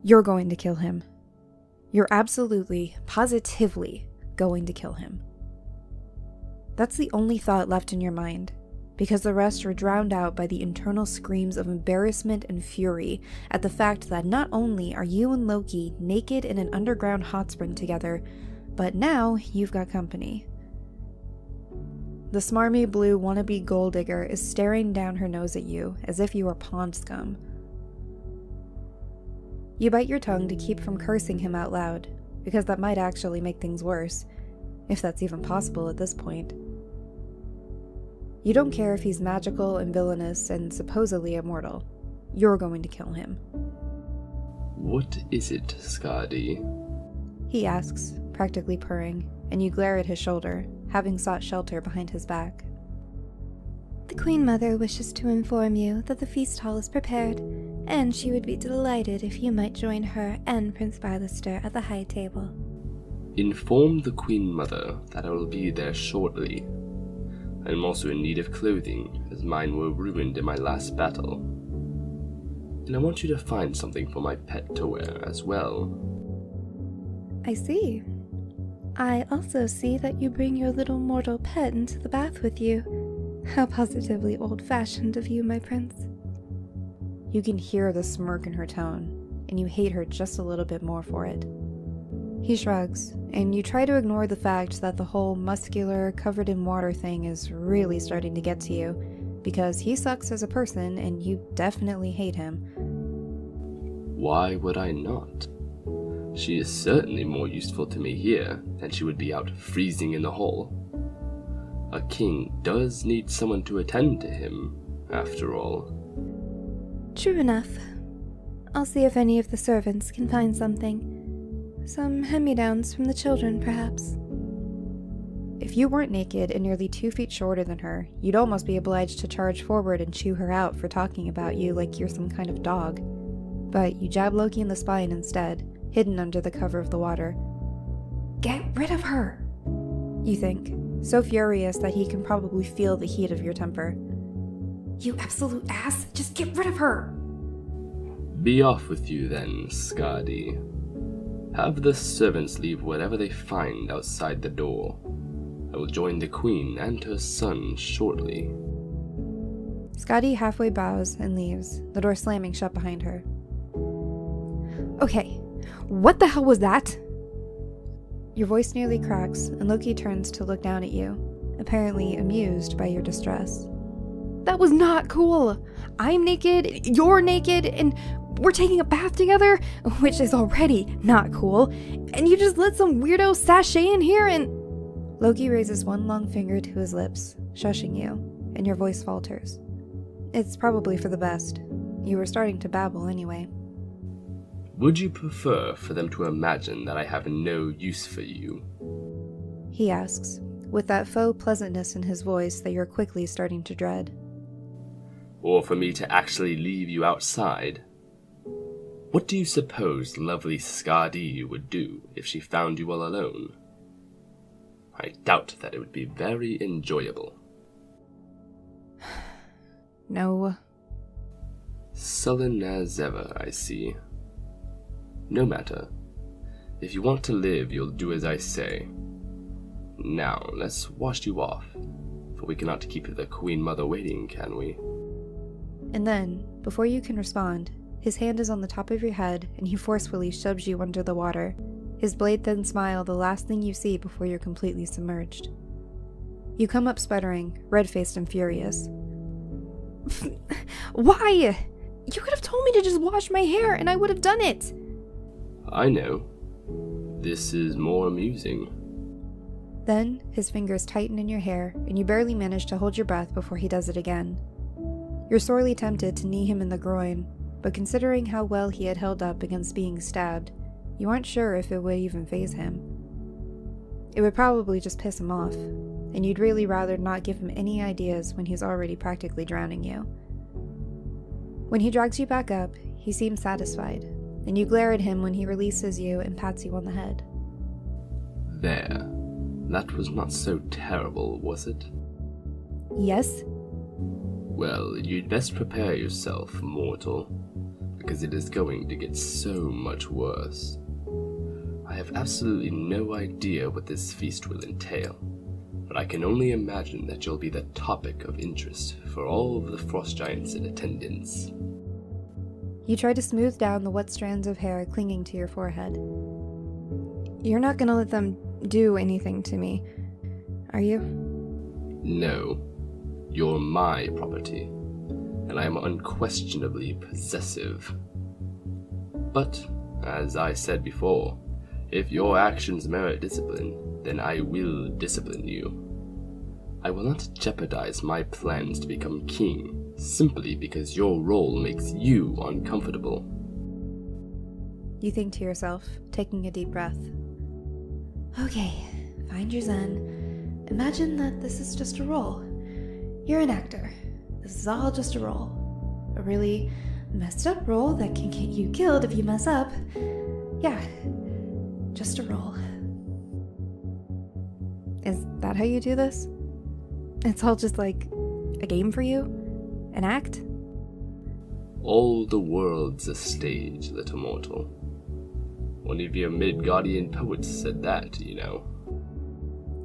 You're going to kill him. You're absolutely, positively going to kill him. That's the only thought left in your mind, because the rest are drowned out by the internal screams of embarrassment and fury at the fact that not only are you and Loki naked in an underground hot spring together, but now you've got company. The smarmy blue wannabe gold digger is staring down her nose at you as if you were pond scum. You bite your tongue to keep from cursing him out loud, because that might actually make things worse, if that's even possible at this point. You don't care if he's magical and villainous and supposedly immortal. You're going to kill him. What is it, Skadi? He asks, practically purring, and you glare at his shoulder, having sought shelter behind his back. The Queen Mother wishes to inform you that the feast hall is prepared, and she would be delighted if you might join her and Prince Bylester at the high table. Inform the Queen Mother that I will be there shortly. I am also in need of clothing, as mine were ruined in my last battle. And I want you to find something for my pet to wear as well. I see. I also see that you bring your little mortal pet into the bath with you. How positively old-fashioned of you, my prince. You can hear the smirk in her tone, and you hate her just a little bit more for it. He shrugs, and you try to ignore the fact that the whole muscular, covered in water thing is really starting to get to you, because he sucks as a person, and you definitely hate him. Why would I not? She is certainly more useful to me here than she would be out freezing in the hall. A king does need someone to attend to him, after all. True enough. I'll see if any of the servants can find something. Some hand-me-downs from the children, perhaps. If you weren't naked and nearly 2 feet shorter than her, you'd almost be obliged to charge forward and chew her out for talking about you like you're some kind of dog. But you jab Loki in the spine instead, hidden under the cover of the water. Get rid of her, you think, so furious that he can probably feel the heat of your temper. You absolute ass, just get rid of her! Be off with you then, Skadi. Have the servants leave whatever they find outside the door. I will join the queen and her son shortly. Skadi halfway bows and leaves, the door slamming shut behind her. Okay, what the hell was that? Your voice nearly cracks, and Loki turns to look down at you, apparently amused by your distress. That was not cool! I'm naked, you're naked, and we're taking a bath together, which is already not cool, and you just let some weirdo sashay in here and... Loki raises one long finger to his lips, shushing you, and your voice falters. It's probably for the best. You were starting to babble anyway. Would you prefer for them to imagine that I have no use for you? He asks, with that faux pleasantness in his voice that you're quickly starting to dread. Or for me to actually leave you outside? What do you suppose lovely Skadi would do if she found you all alone? I doubt that it would be very enjoyable. No. Sullen as ever, I see. No matter. If you want to live, you'll do as I say. Now, let's wash you off, for we cannot keep the Queen Mother waiting, can we? And then, before you can respond, his hand is on the top of your head and he forcefully shoves you under the water, his blade-thin smile the last thing you see before you're completely submerged. You come up sputtering, red-faced and furious. Why? You could have told me to just wash my hair and I would have done it! I know. This is more amusing. Then, his fingers tighten in your hair, and you barely manage to hold your breath before he does it again. You're sorely tempted to knee him in the groin, but considering how well he had held up against being stabbed, you aren't sure if it would even faze him. It would probably just piss him off, and you'd really rather not give him any ideas when he's already practically drowning you. When he drags you back up, he seems satisfied, and you glare at him when he releases you and pats you on the head. There. That was not so terrible, was it? Yes? Well, you'd best prepare yourself, mortal, because it is going to get so much worse. I have absolutely no idea what this feast will entail, but I can only imagine that you'll be the topic of interest for all of the frost giants in attendance. You try to smooth down the wet strands of hair clinging to your forehead. You're not gonna let them do anything to me, are you? No, you're my property, and I am unquestionably possessive. But, as I said before, if your actions merit discipline, then I will discipline you. I will not jeopardize my plans to become king simply because your role makes you uncomfortable. You think to yourself, taking a deep breath. Okay, find your zen. Imagine that this is just a role. You're an actor. This is all just a role. A really messed up role that can get you killed if you mess up. Yeah, just a role. Is that how you do this? It's all just like a game for you? An act? All the world's a stage, little mortal. One of your Midgardian poets said that, you know.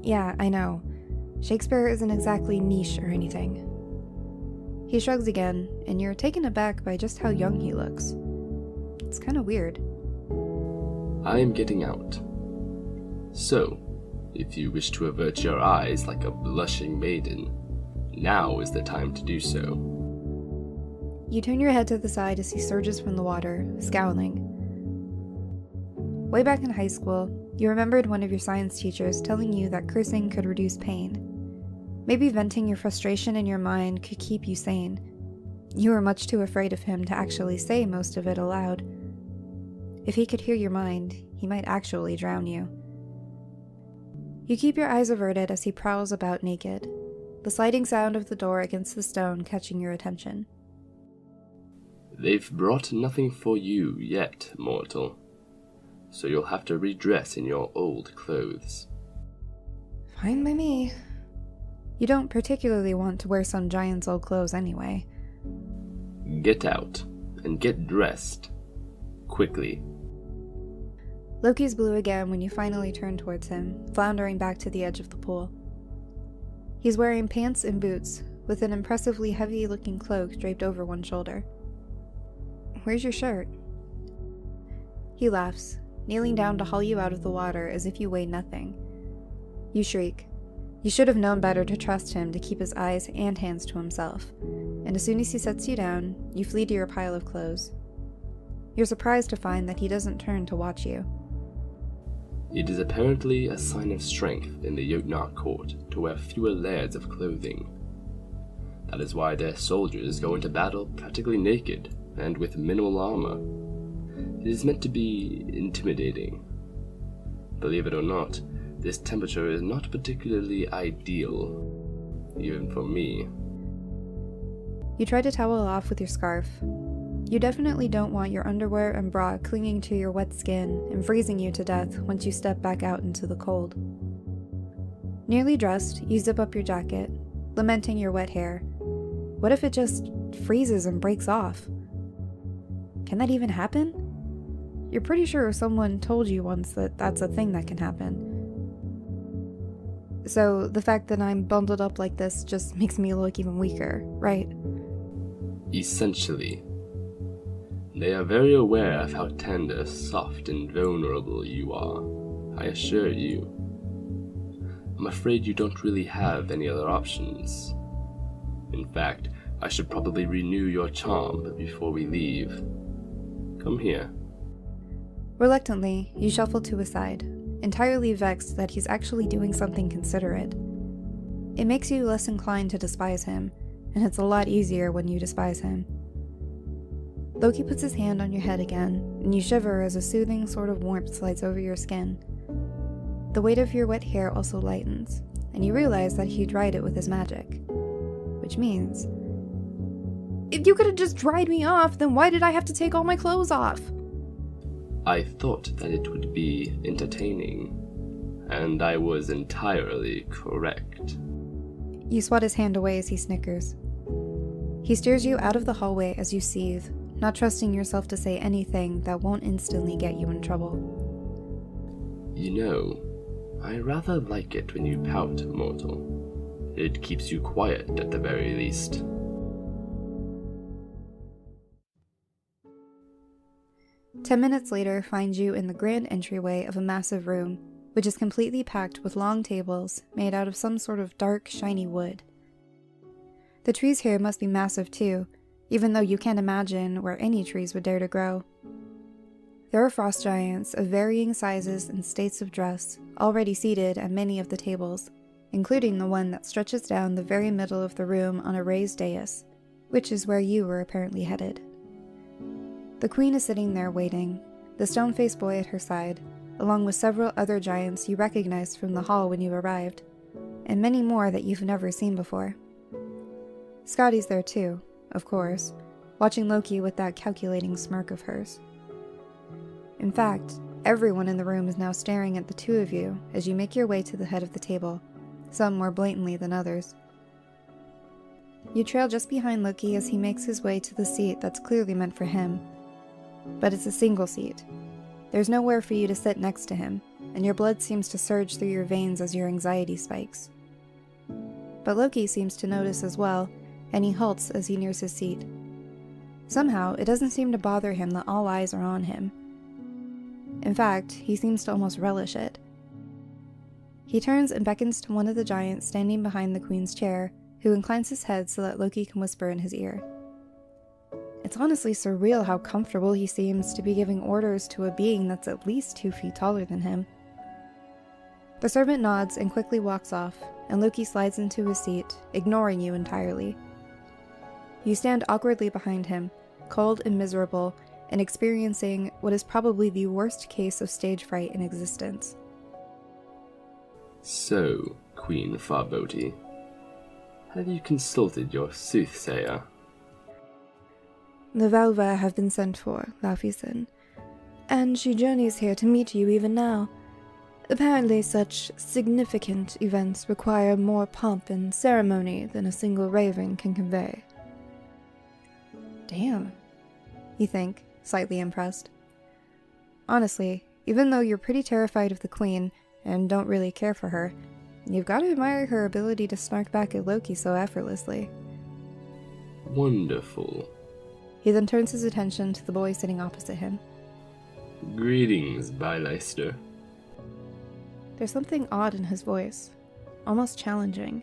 Yeah, I know. Shakespeare isn't exactly niche or anything. He shrugs again, and you're taken aback by just how young he looks. It's kind of weird. I am getting out. So, if you wish to avert your eyes like a blushing maiden, now is the time to do so. You turn your head to the side as he surges from the water, scowling. Way back in high school, you remembered one of your science teachers telling you that cursing could reduce pain. Maybe venting your frustration in your mind could keep you sane. You were much too afraid of him to actually say most of it aloud. If he could hear your mind, he might actually drown you. You keep your eyes averted as he prowls about naked, the sliding sound of the door against the stone catching your attention. They've brought nothing for you yet, mortal. So you'll have to redress in your old clothes. Fine by me. You don't particularly want to wear some giant's old clothes anyway. Get out, and get dressed. Quickly. Loki's blue again when you finally turn towards him, floundering back to the edge of the pool. He's wearing pants and boots, with an impressively heavy-looking cloak draped over one shoulder. Where's your shirt? He laughs, kneeling down to haul you out of the water as if you weigh nothing. You shriek. You should have known better to trust him to keep his eyes and hands to himself, and as soon as he sets you down, you flee to your pile of clothes. You're surprised to find that he doesn't turn to watch you. It is apparently a sign of strength in the Jotnar court to wear fewer layers of clothing. That is why their soldiers go into battle practically naked and with minimal armor. It is meant to be intimidating. Believe it or not, this temperature is not particularly ideal, even for me. You try to towel off with your scarf. You definitely don't want your underwear and bra clinging to your wet skin and freezing you to death once you step back out into the cold. Nearly dressed, you zip up your jacket, lamenting your wet hair. What if it just freezes and breaks off? Can that even happen? You're pretty sure someone told you once that that's a thing that can happen. So the fact that I'm bundled up like this just makes me look even weaker, right? Essentially. They are very aware of how tender, soft, and vulnerable you are, I assure you. I'm afraid you don't really have any other options. In fact, I should probably renew your charm before we leave. Come here. Reluctantly, you shuffle to his side, entirely vexed that he's actually doing something considerate. It makes you less inclined to despise him, and it's a lot easier when you despise him. Loki puts his hand on your head again, and you shiver as a soothing sort of warmth slides over your skin. The weight of your wet hair also lightens, and you realize that he dried it with his magic. Which means, if you could have just dried me off, then why did I have to take all my clothes off? I thought that it would be entertaining, and I was entirely correct. You swat his hand away as he snickers. He steers you out of the hallway as you seethe, not trusting yourself to say anything that won't instantly get you in trouble. You know, I rather like it when you pout, mortal. It keeps you quiet at the very least. "10 minutes later finds you in the grand entryway of a massive room, which is completely packed with long tables made out of some sort of dark, shiny wood. The trees here must be massive too, even though you can't imagine where any trees would dare to grow. There are frost giants of varying sizes and states of dress already seated at many of the tables, including the one that stretches down the very middle of the room on a raised dais, which is where you were apparently headed. The queen is sitting there waiting, the stone-faced boy at her side, along with several other giants you recognized from the hall when you arrived, and many more that you've never seen before. Skadi's there too, of course, watching Loki with that calculating smirk of hers. In fact, everyone in the room is now staring at the two of you as you make your way to the head of the table, some more blatantly than others. You trail just behind Loki as he makes his way to the seat that's clearly meant for him, but it's a single seat. There's nowhere for you to sit next to him, and your blood seems to surge through your veins as your anxiety spikes. But Loki seems to notice as well, and he halts as he nears his seat. Somehow, it doesn't seem to bother him that all eyes are on him. In fact, he seems to almost relish it. He turns and beckons to one of the giants standing behind the queen's chair, who inclines his head so that Loki can whisper in his ear. It's honestly surreal how comfortable he seems to be giving orders to a being that's at least 2 feet taller than him. The servant nods and quickly walks off, and Loki slides into his seat, ignoring you entirely. You stand awkwardly behind him, cold and miserable, and experiencing what is probably the worst case of stage fright in existence. So, Queen Farbuti, have you consulted your soothsayer? The Valva have been sent for, Laufeyson, and she journeys here to meet you even now. Apparently such significant events require more pomp and ceremony than a single raven can convey. Damn, you think, slightly impressed. Honestly, even though you're pretty terrified of the queen and don't really care for her, you've got to admire her ability to snark back at Loki so effortlessly. Wonderful. He then turns his attention to the boy sitting opposite him. Greetings, Bylester. There's something odd in his voice, almost challenging,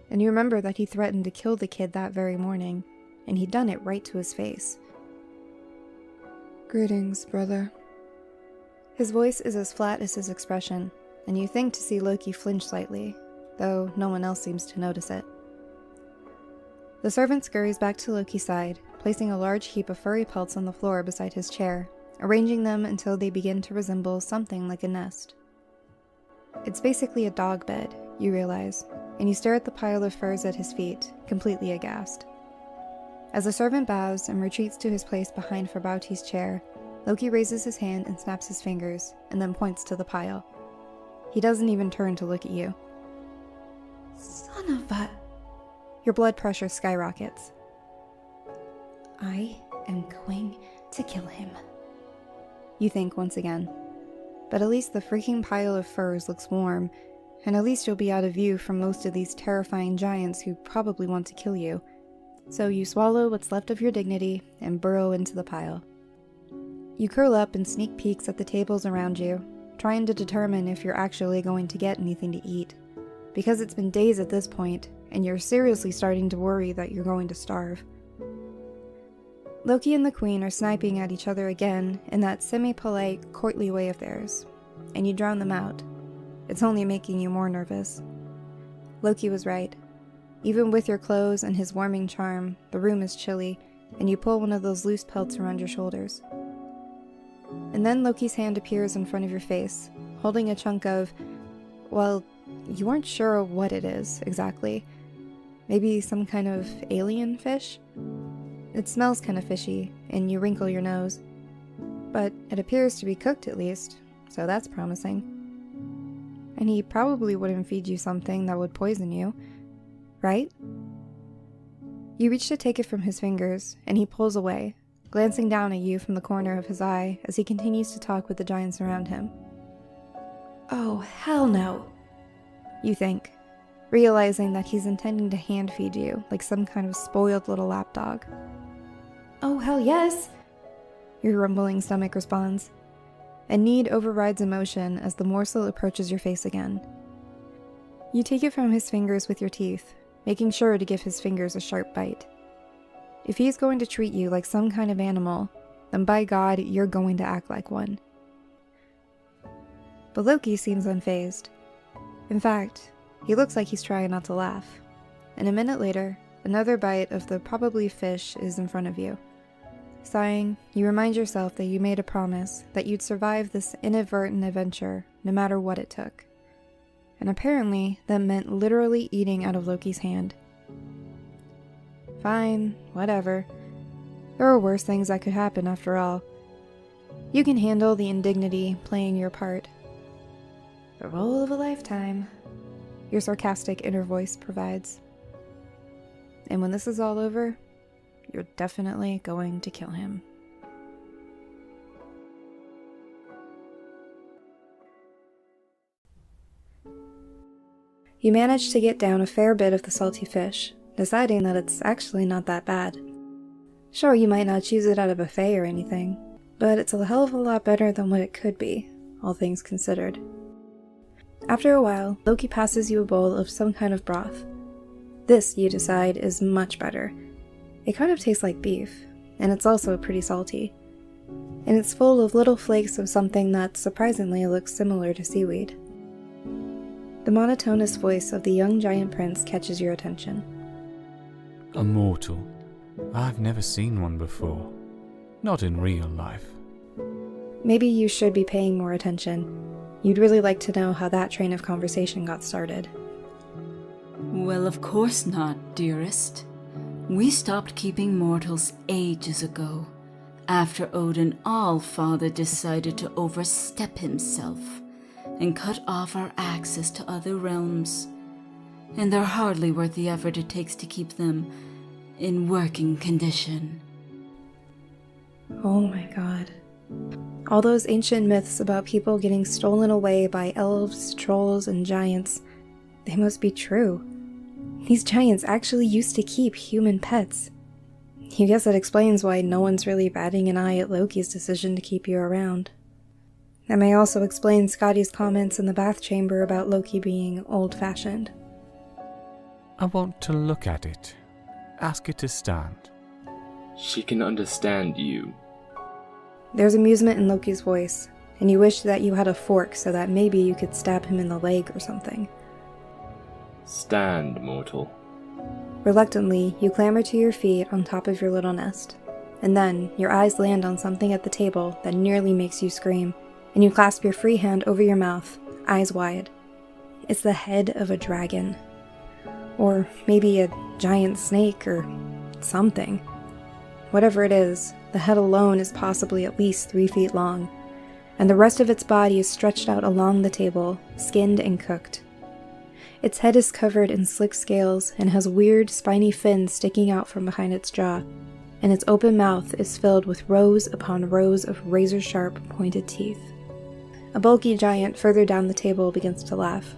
and you remember that he threatened to kill the kid that very morning, and he'd done it right to his face. Greetings, brother. His voice is as flat as his expression, and you think to see Loki flinch slightly, though no one else seems to notice it. The servant scurries back to Loki's side, placing a large heap of furry pelts on the floor beside his chair, arranging them until they begin to resemble something like a nest. It's basically a dog bed, you realize, and you stare at the pile of furs at his feet, completely aghast. As the servant bows and retreats to his place behind Farbuti's chair, Loki raises his hand and snaps his fingers, and then points to the pile. He doesn't even turn to look at you. Son of a... Your blood pressure skyrockets. I am going to kill him. You think once again. But at least the freaking pile of furs looks warm, and at least you'll be out of view from most of these terrifying giants who probably want to kill you. So you swallow what's left of your dignity and burrow into the pile. You curl up and sneak peeks at the tables around you, trying to determine if you're actually going to get anything to eat, because it's been days at this point, and you're seriously starting to worry that you're going to starve. Loki and the queen are sniping at each other again in that semi-polite, courtly way of theirs, and you drown them out. It's only making you more nervous. Loki was right. Even with your clothes and his warming charm, the room is chilly, and you pull one of those loose pelts around your shoulders. And then Loki's hand appears in front of your face, holding a chunk of, well, you aren't sure what it is, exactly. Maybe some kind of alien fish? It smells kind of fishy, and you wrinkle your nose. But it appears to be cooked at least, so that's promising. And he probably wouldn't feed you something that would poison you, right? You reach to take it from his fingers, and he pulls away, glancing down at you from the corner of his eye as he continues to talk with the giants around him. Oh, hell no, you think, realizing that he's intending to hand feed you like some kind of spoiled little lapdog. Oh, hell yes, your rumbling stomach responds, and need overrides emotion as the morsel approaches your face again. You take it from his fingers with your teeth, making sure to give his fingers a sharp bite. If he's going to treat you like some kind of animal, then by God, you're going to act like one. But Loki seems unfazed. In fact, he looks like he's trying not to laugh. And a minute later, another bite of the probably fish is in front of you. Sighing, you remind yourself that you made a promise that you'd survive this inadvertent adventure no matter what it took. And apparently, that meant literally eating out of Loki's hand. Fine, whatever. There are worse things that could happen after all. You can handle the indignity playing your part. The role of a lifetime, your sarcastic inner voice provides. And when this is all over, you're definitely going to kill him. You manage to get down a fair bit of the salty fish, deciding that it's actually not that bad. Sure, you might not choose it at a buffet or anything, but it's a hell of a lot better than what it could be, all things considered. After a while, Loki passes you a bowl of some kind of broth. This, you decide, is much better. It kind of tastes like beef, and it's also pretty salty. And it's full of little flakes of something that surprisingly looks similar to seaweed. The monotonous voice of the young giant prince catches your attention. A mortal. I've never seen one before. Not in real life. Maybe you should be paying more attention. You'd really like to know how that train of conversation got started. Well, of course not, dearest. We stopped keeping mortals ages ago, after Odin Allfather decided to overstep himself and cut off our access to other realms. And they're hardly worth the effort it takes to keep them in working condition. Oh my god. All those ancient myths about people getting stolen away by elves, trolls, and giants, they must be true. These giants actually used to keep human pets. You guess that explains why no one's really batting an eye at Loki's decision to keep you around. That may also explain Skadi's comments in the bath chamber about Loki being old-fashioned. I want to look at it. Ask it to stand. She can understand you. There's amusement in Loki's voice, and you wish that you had a fork so that maybe you could stab him in the leg or something. Stand, mortal. Reluctantly, you clamber to your feet on top of your little nest, and then your eyes land on something at the table that nearly makes you scream, and you clasp your free hand over your mouth, eyes wide. It's the head of a dragon. Or maybe a giant snake or something. Whatever it is, the head alone is possibly at least 3 feet long, and the rest of its body is stretched out along the table, skinned and cooked. Its head is covered in slick scales and has weird, spiny fins sticking out from behind its jaw, and its open mouth is filled with rows upon rows of razor-sharp, pointed teeth. A bulky giant further down the table begins to laugh.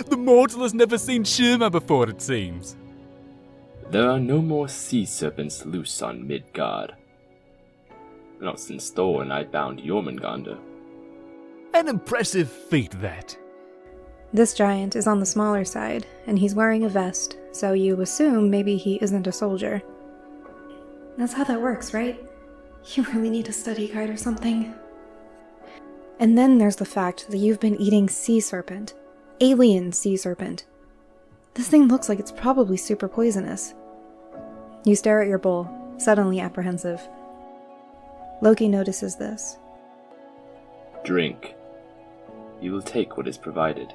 The mortal has never seen Shuma before, it seems. There are no more sea serpents loose on Midgard. Not since Thor and I bound Jormungandr. An impressive feat, that. This giant is on the smaller side, and he's wearing a vest, so you assume maybe he isn't a soldier. That's how that works, right? You really need a study guide or something. And then there's the fact that you've been eating sea serpent. Alien sea serpent. This thing looks like it's probably super poisonous. You stare at your bowl, suddenly apprehensive. Loki notices this. Drink. You will take what is provided.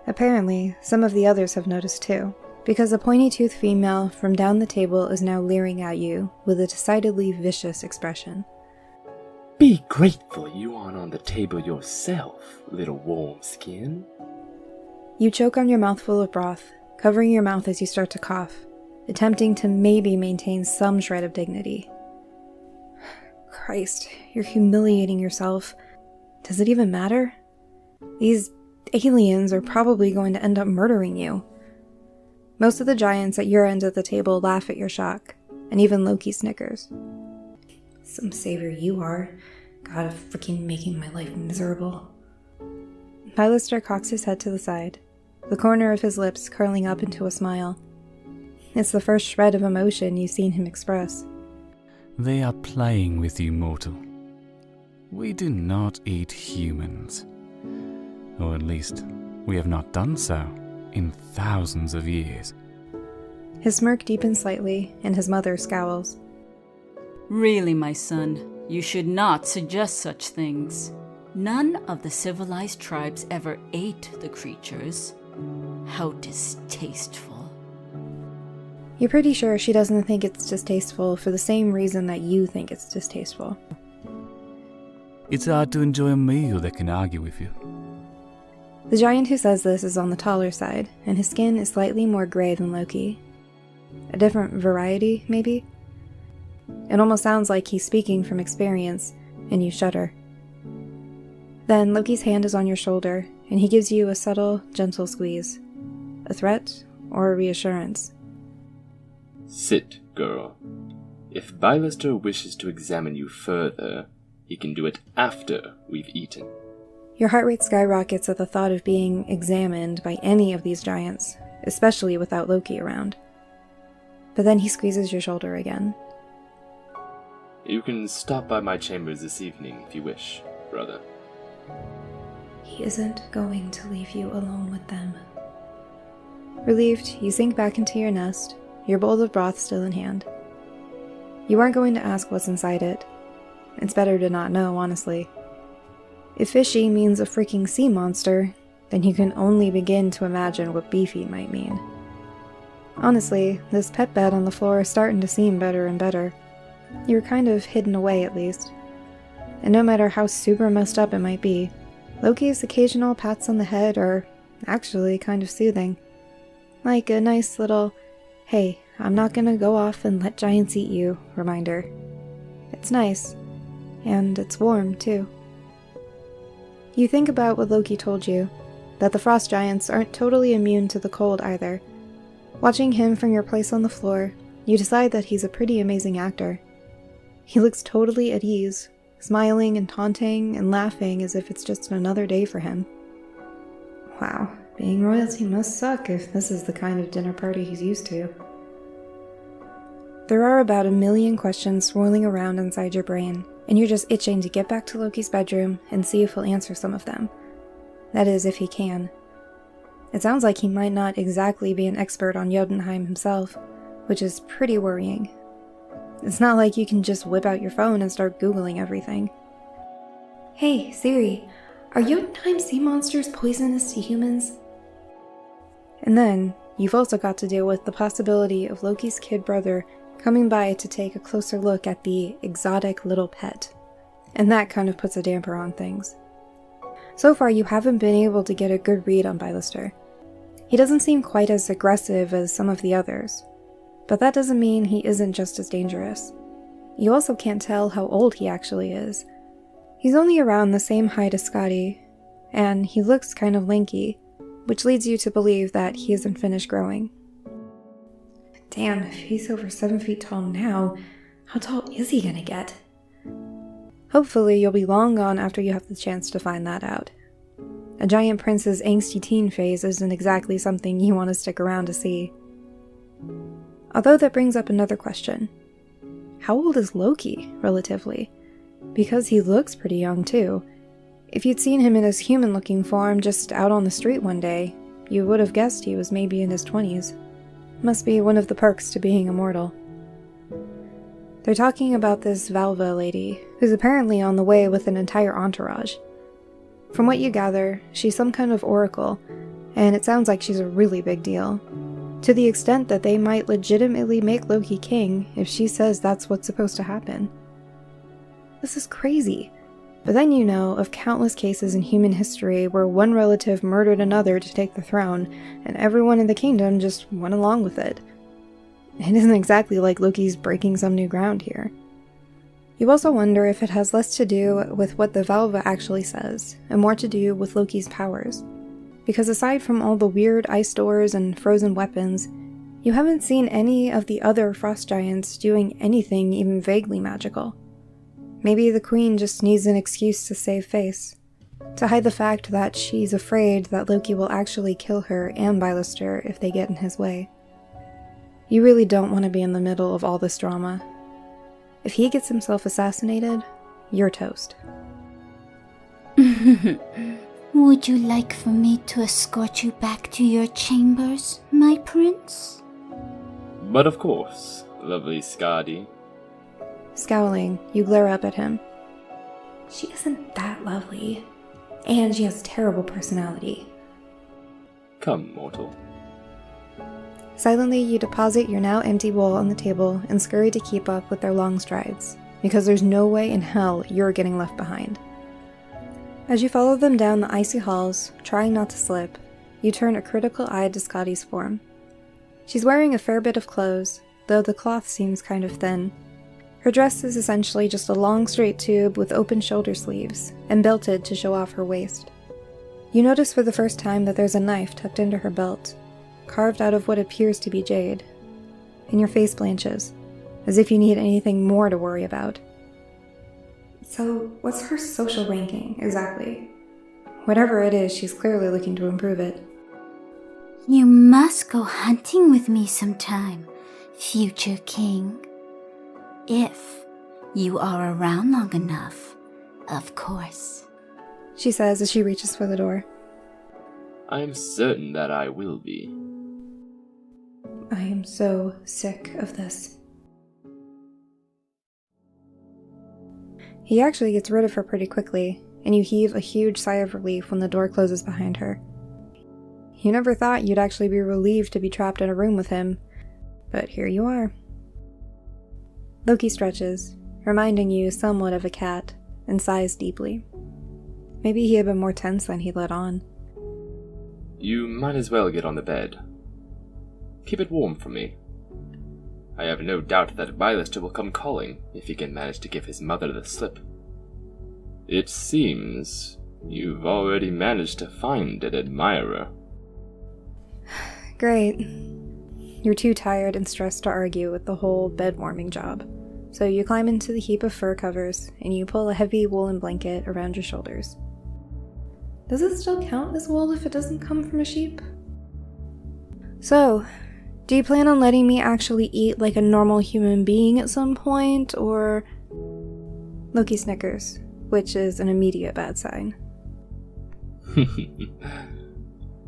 Apparently, some of the others have noticed too, because a pointy-toothed female from down the table is now leering at you with a decidedly vicious expression. Be grateful you aren't on the table yourself, little warm skin. You choke on your mouthful of broth, covering your mouth as you start to cough, attempting to maybe maintain some shred of dignity. Christ, you're humiliating yourself. Does it even matter? These aliens are probably going to end up murdering you. Most of the giants at your end of the table laugh at your shock, and even Loki snickers. Some savior you are. God, freaking making my life miserable. Bylester cocks his head to the side, the corner of his lips curling up into a smile. It's the first shred of emotion you've seen him express. They are playing with you, mortal. We do not eat humans. Or at least, we have not done so in thousands of years. His smirk deepens slightly, and his mother scowls. Really, my son, you should not suggest such things. None of the civilized tribes ever ate the creatures. How distasteful. You're pretty sure she doesn't think it's distasteful for the same reason that you think it's distasteful. It's hard to enjoy a meal that can argue with you. The giant who says this is on the taller side, and his skin is slightly more gray than Loki. A different variety, maybe? It almost sounds like he's speaking from experience, and you shudder. Then Loki's hand is on your shoulder, and he gives you a subtle, gentle squeeze. A threat or a reassurance. Sit, girl. If Bylester wishes to examine you further, he can do it after we've eaten. Your heart rate skyrockets at the thought of being examined by any of these giants, especially without Loki around. But then he squeezes your shoulder again. You can stop by my chambers this evening if you wish, brother. He isn't going to leave you alone with them. Relieved, you sink back into your nest, your bowl of broth still in hand. You aren't going to ask what's inside it. It's better to not know, honestly. If fishy means a freaking sea monster, then you can only begin to imagine what beefy might mean. Honestly, this pet bed on the floor is starting to seem better and better. You're kind of hidden away, at least. And no matter how super messed up it might be, Loki's occasional pats on the head are actually kind of soothing. Like a nice little, hey, I'm not gonna go off and let giants eat you reminder. It's nice. And it's warm, too. You think about what Loki told you, that the frost giants aren't totally immune to the cold either. Watching him from your place on the floor, you decide that he's a pretty amazing actor. He looks totally at ease, smiling and taunting and laughing as if it's just another day for him. Wow, being royalty must suck if this is the kind of dinner party he's used to. There are about 1 million questions swirling around inside your brain, and you're just itching to get back to Loki's bedroom and see if he'll answer some of them. That is, if he can. It sounds like he might not exactly be an expert on Jotunheim himself, which is pretty worrying. It's not like you can just whip out your phone and start Googling everything. Hey, Siri, are Jotunheim sea monsters poisonous to humans? And then, you've also got to deal with the possibility of Loki's kid brother coming by to take a closer look at the exotic little pet. And that kind of puts a damper on things. So far, you haven't been able to get a good read on Bylester. He doesn't seem quite as aggressive as some of the others, but that doesn't mean he isn't just as dangerous. You also can't tell how old he actually is. He's only around the same height as Skadi, and he looks kind of lanky, which leads you to believe that he isn't finished growing. Damn, if he's over 7 feet tall now, how tall is he gonna get? Hopefully you'll be long gone after you have the chance to find that out. A giant prince's angsty teen phase isn't exactly something you want to stick around to see. Although that brings up another question. How old is Loki, relatively? Because he looks pretty young, too. If you'd seen him in his human-looking form just out on the street one day, you would have guessed he was maybe in his 20s. Must be one of the perks to being immortal. They're talking about this Valva lady, who's apparently on the way with an entire entourage. From what you gather, she's some kind of oracle, and it sounds like she's a really big deal. To the extent that they might legitimately make Loki king if she says that's what's supposed to happen. This is crazy. But then you know of countless cases in human history where one relative murdered another to take the throne, and everyone in the kingdom just went along with it. It isn't exactly like Loki's breaking some new ground here. You also wonder if it has less to do with what the Valva actually says, and more to do with Loki's powers. Because aside from all the weird ice doors and frozen weapons, you haven't seen any of the other frost giants doing anything even vaguely magical. Maybe the Queen just needs an excuse to save face, to hide the fact that she's afraid that Loki will actually kill her and Bylester if they get in his way. You really don't want to be in the middle of all this drama. If he gets himself assassinated, you're toast. Would you like for me to escort you back to your chambers, my prince? But of course, lovely Skadi. Scowling, you glare up at him. She isn't that lovely, and she has a terrible personality. Come, mortal. Silently, you deposit your now empty bowl on the table and scurry to keep up with their long strides, because there's no way in hell you're getting left behind. As you follow them down the icy halls, trying not to slip, you turn a critical eye to Skadi's form. She's wearing a fair bit of clothes, though the cloth seems kind of thin. Her dress is essentially just a long straight tube with open shoulder sleeves, and belted to show off her waist. You notice for the first time that there's a knife tucked into her belt, carved out of what appears to be jade, and your face blanches, as if you need anything more to worry about. So, what's her social ranking, exactly? Whatever it is, she's clearly looking to improve it. You must go hunting with me sometime, future king. If you are around long enough, of course. She says as she reaches for the door. I am certain that I will be. I am so sick of this. He actually gets rid of her pretty quickly, and you heave a huge sigh of relief when the door closes behind her. You never thought you'd actually be relieved to be trapped in a room with him, but here you are. Loki stretches, reminding you somewhat of a cat, and sighs deeply. Maybe he had been more tense than he let on. You might as well get on the bed. Keep it warm for me. I have no doubt that Bylester will come calling if he can manage to give his mother the slip. It seems you've already managed to find an admirer. Great. You're too tired and stressed to argue with the whole bed-warming job, so you climb into the heap of fur covers and you pull a heavy woolen blanket around your shoulders. Does it still count as wool if it doesn't come from a sheep? So, do you plan on letting me actually eat like a normal human being at some point, or... Loki snickers, which is an immediate bad sign.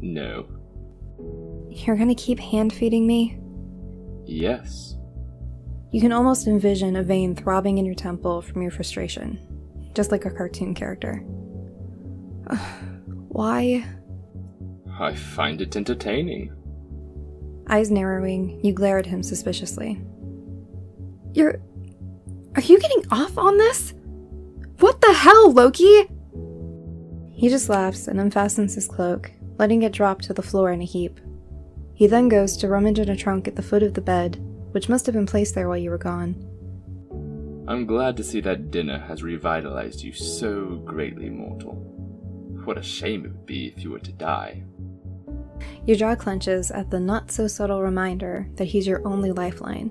No. You're gonna keep hand-feeding me? Yes. You can almost envision a vein throbbing in your temple from your frustration, just like a cartoon character. Why? I find it entertaining. Eyes narrowing, you glare at him suspiciously. Are you getting off on this? What the hell, Loki? He just laughs and unfastens his cloak, letting it drop to the floor in a heap. He then goes to rummage in a trunk at the foot of the bed, which must have been placed there while you were gone. I'm glad to see that dinner has revitalized you so greatly, mortal. What a shame it would be if you were to die. Your jaw clenches at the not-so-subtle reminder that he's your only lifeline,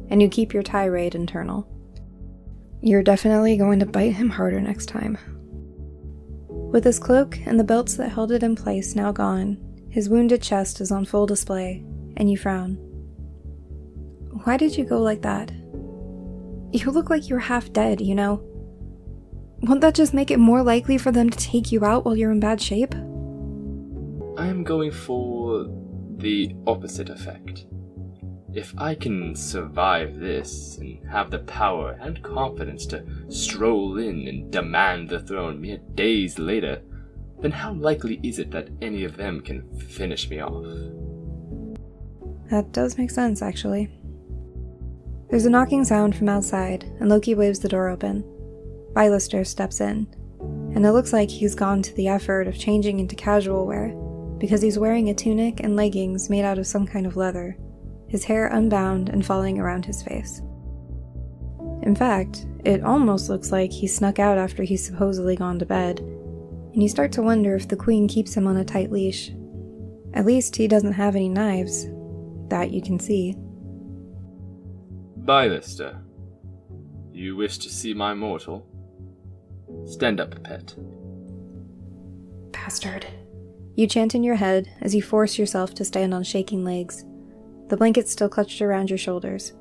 and you keep your tirade internal. You're definitely going to bite him harder next time. With his cloak and the belts that held it in place now gone, his wounded chest is on full display, and you frown. Why did you go like that? You look like you're half dead, you know? Won't that just make it more likely for them to take you out while you're in bad shape? I am going for the opposite effect. If I can survive this and have the power and confidence to stroll in and demand the throne mere days later, then how likely is it that any of them can finish me off? That does make sense, actually. There's a knocking sound from outside, and Loki waves the door open. Bylester steps in, and it looks like he's gone to the effort of changing into casual wear, because he's wearing a tunic and leggings made out of some kind of leather, his hair unbound and falling around his face. In fact, it almost looks like he snuck out after he's supposedly gone to bed, and you start to wonder if the Queen keeps him on a tight leash. At least he doesn't have any knives, that you can see. Bylester, you wish to see my mortal? Stand up, pet. Bastard. You chant in your head as you force yourself to stand on shaking legs, the blanket still clutched around your shoulders.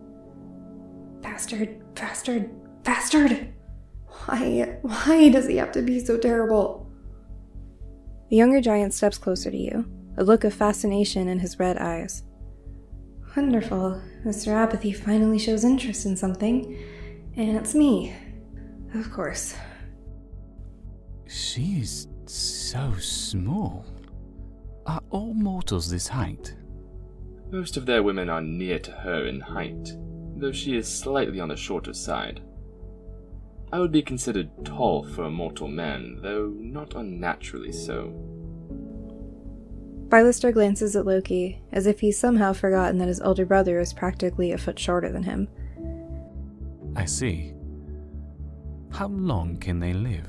Bastard, bastard, bastard! Why does he have to be so terrible? The younger giant steps closer to you, a look of fascination in his red eyes. Wonderful. Mr. Apathy finally shows interest in something, and it's me. Of course. She is so small. Are all mortals this height? Most of their women are near to her in height, though she is slightly on the shorter side. I would be considered tall for a mortal man, though not unnaturally so. Bylester glances at Loki, as if he's somehow forgotten that his older brother is practically a foot shorter than him. I see. How long can they live?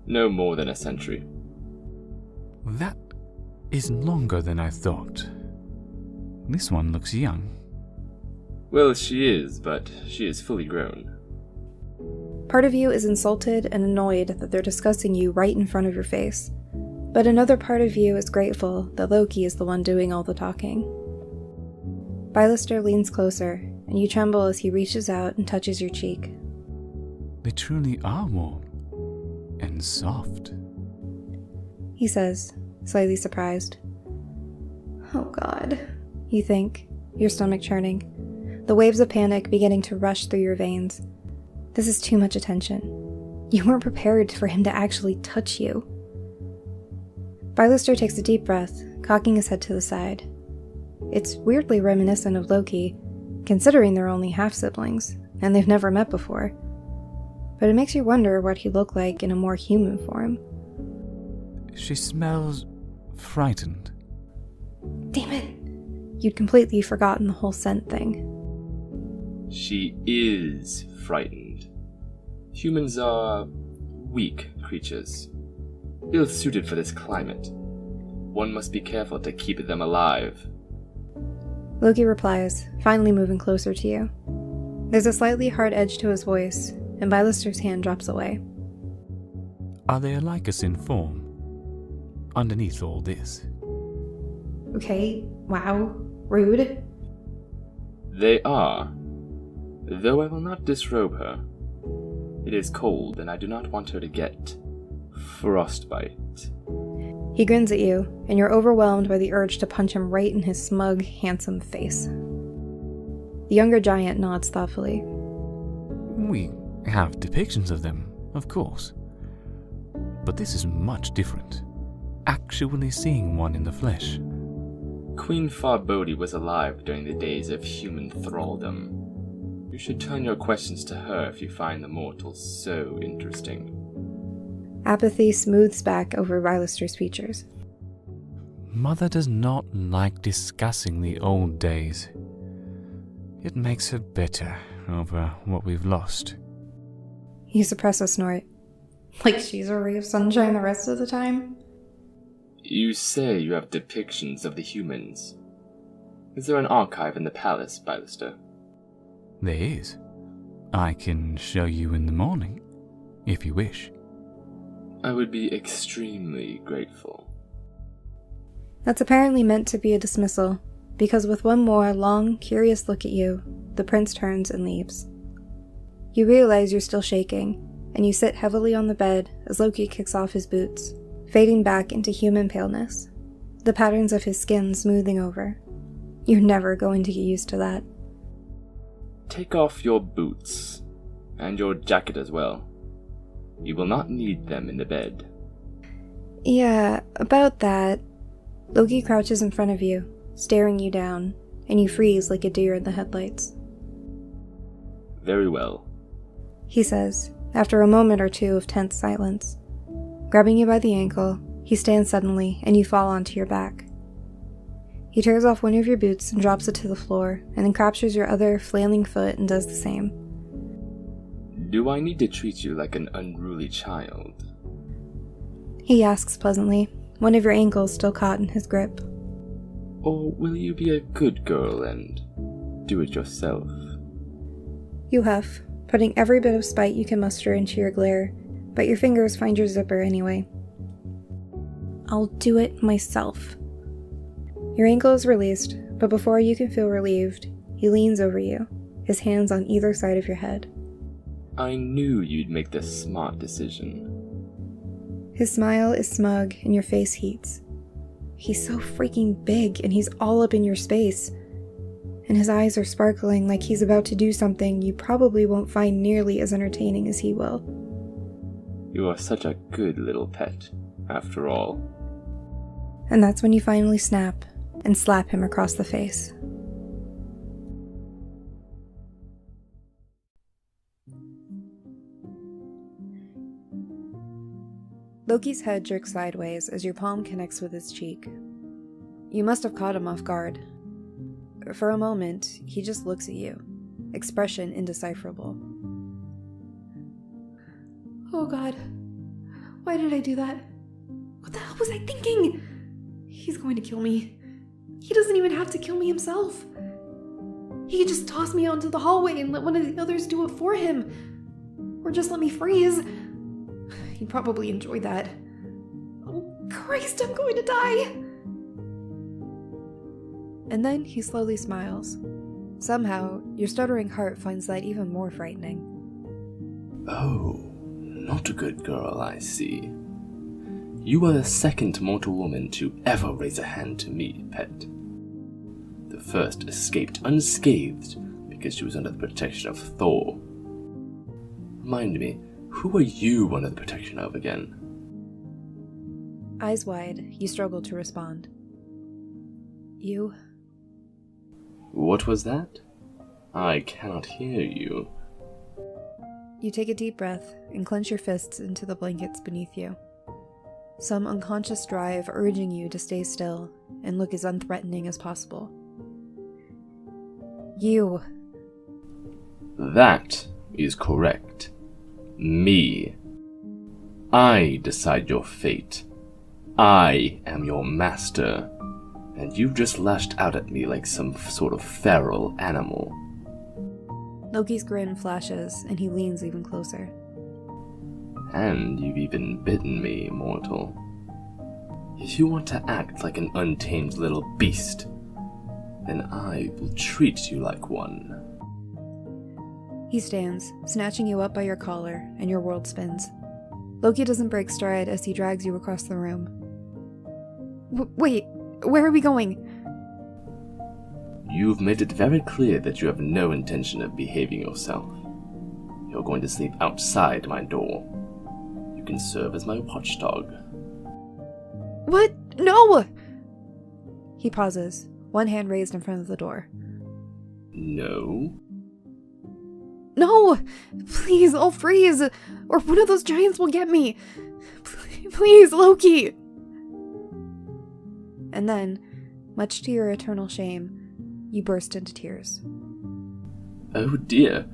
No more than a century. That is longer than I thought. This one looks young. Well, she is, but she is fully grown. Part of you is insulted and annoyed that they're discussing you right in front of your face, but another part of you is grateful that Loki is the one doing all the talking. Bylester leans closer, and you tremble as he reaches out and touches your cheek. They truly are warm and soft. He says, slightly surprised. Oh God, you think, your stomach churning, the waves of panic beginning to rush through your veins. This is too much attention. You weren't prepared for him to actually touch you. Bylester takes a deep breath, cocking his head to the side. It's weirdly reminiscent of Loki, considering they're only half-siblings, and they've never met before. But it makes you wonder what he'd look like in a more human form. She smells frightened. Damn it! You'd completely forgotten the whole scent thing. She is frightened. Humans are weak creatures, ill-suited for this climate. One must be careful to keep them alive. Loki replies, finally moving closer to you. There's a slightly hard edge to his voice, and Bylester's hand drops away. Are they like us in form? Underneath all this? Okay, wow, rude. They are, though I will not disrobe her. It is cold, and I do not want her to get frostbite. He grins at you, and you're overwhelmed by the urge to punch him right in his smug, handsome face. The younger giant nods thoughtfully. We have depictions of them, of course. But this is much different. Actually seeing one in the flesh. Queen Farbuti was alive during the days of human thraldom. You should turn your questions to her if you find the mortals so interesting. Apathy smooths back over Bylester's features. Mother does not like discussing the old days. It makes her bitter over what we've lost. You suppress a snort. Like she's a ray of sunshine the rest of the time? You say you have depictions of the humans. Is there an archive in the palace, Bylester? There is. I can show you in the morning, if you wish. I would be extremely grateful. That's apparently meant to be a dismissal, because with one more long, curious look at you, the prince turns and leaves. You realize you're still shaking, and you sit heavily on the bed as Loki kicks off his boots, fading back into human paleness, the patterns of his skin smoothing over. You're never going to get used to that. Take off your boots, and your jacket as well. You will not need them in the bed. Yeah, about that. Loki crouches in front of you, staring you down, and you freeze like a deer in the headlights. Very well, He says, after a moment or two of tense silence. Grabbing you by the ankle, he stands suddenly, and you fall onto your back. He tears off one of your boots and drops it to the floor, and then captures your other flailing foot and does the same. Do I need to treat you like an unruly child? He asks pleasantly, one of your ankles still caught in his grip. Or will you be a good girl and do it yourself? You huff, putting every bit of spite you can muster into your glare, but your fingers find your zipper anyway. I'll do it myself. Your ankle is released, but before you can feel relieved, he leans over you, his hands on either side of your head. I knew you'd make the smart decision. His smile is smug and your face heats. He's so freaking big and he's all up in your space. And his eyes are sparkling like he's about to do something you probably won't find nearly as entertaining as he will. You are such a good little pet, after all. And that's when you finally snap and slap him across the face. Loki's head jerks sideways as your palm connects with his cheek. You must have caught him off guard. For a moment, he just looks at you, expression indecipherable. Oh god. Why did I do that? What the hell was I thinking? He's going to kill me. He doesn't even have to kill me himself. He could just toss me out into the hallway and let one of the others do it for him. Or just let me freeze. He'd probably enjoy that. Oh Christ, I'm going to die! And then he slowly smiles. Somehow, your stuttering heart finds that even more frightening. Oh, not a good girl, I see. You are the second mortal woman to ever raise a hand to me, pet. The first escaped unscathed because she was under the protection of Thor. Remind me, who are you under the protection of again? Eyes wide, you struggle to respond. You? What was that? I cannot hear you. You take a deep breath and clench your fists into the blankets beneath you. Some unconscious drive urging you to stay still and look as unthreatening as possible. You. That is correct. Me. I decide your fate. I am your master, and you just lashed out at me like some sort of feral animal. Loki's grin flashes, and he leans even closer. And you've even bitten me, mortal. If you want to act like an untamed little beast, then I will treat you like one. He stands, snatching you up by your collar, and your world spins. Loki doesn't break stride as he drags you across the room. Wait, where are we going? You've made it very clear that you have no intention of behaving yourself. You're going to sleep outside my door. You can serve as my watchdog. What? No! He pauses, one hand raised in front of the door. No? No! Please, I'll freeze! Or one of those giants will get me! Please, Loki! And then, much to your eternal shame, you burst into tears. Oh dear,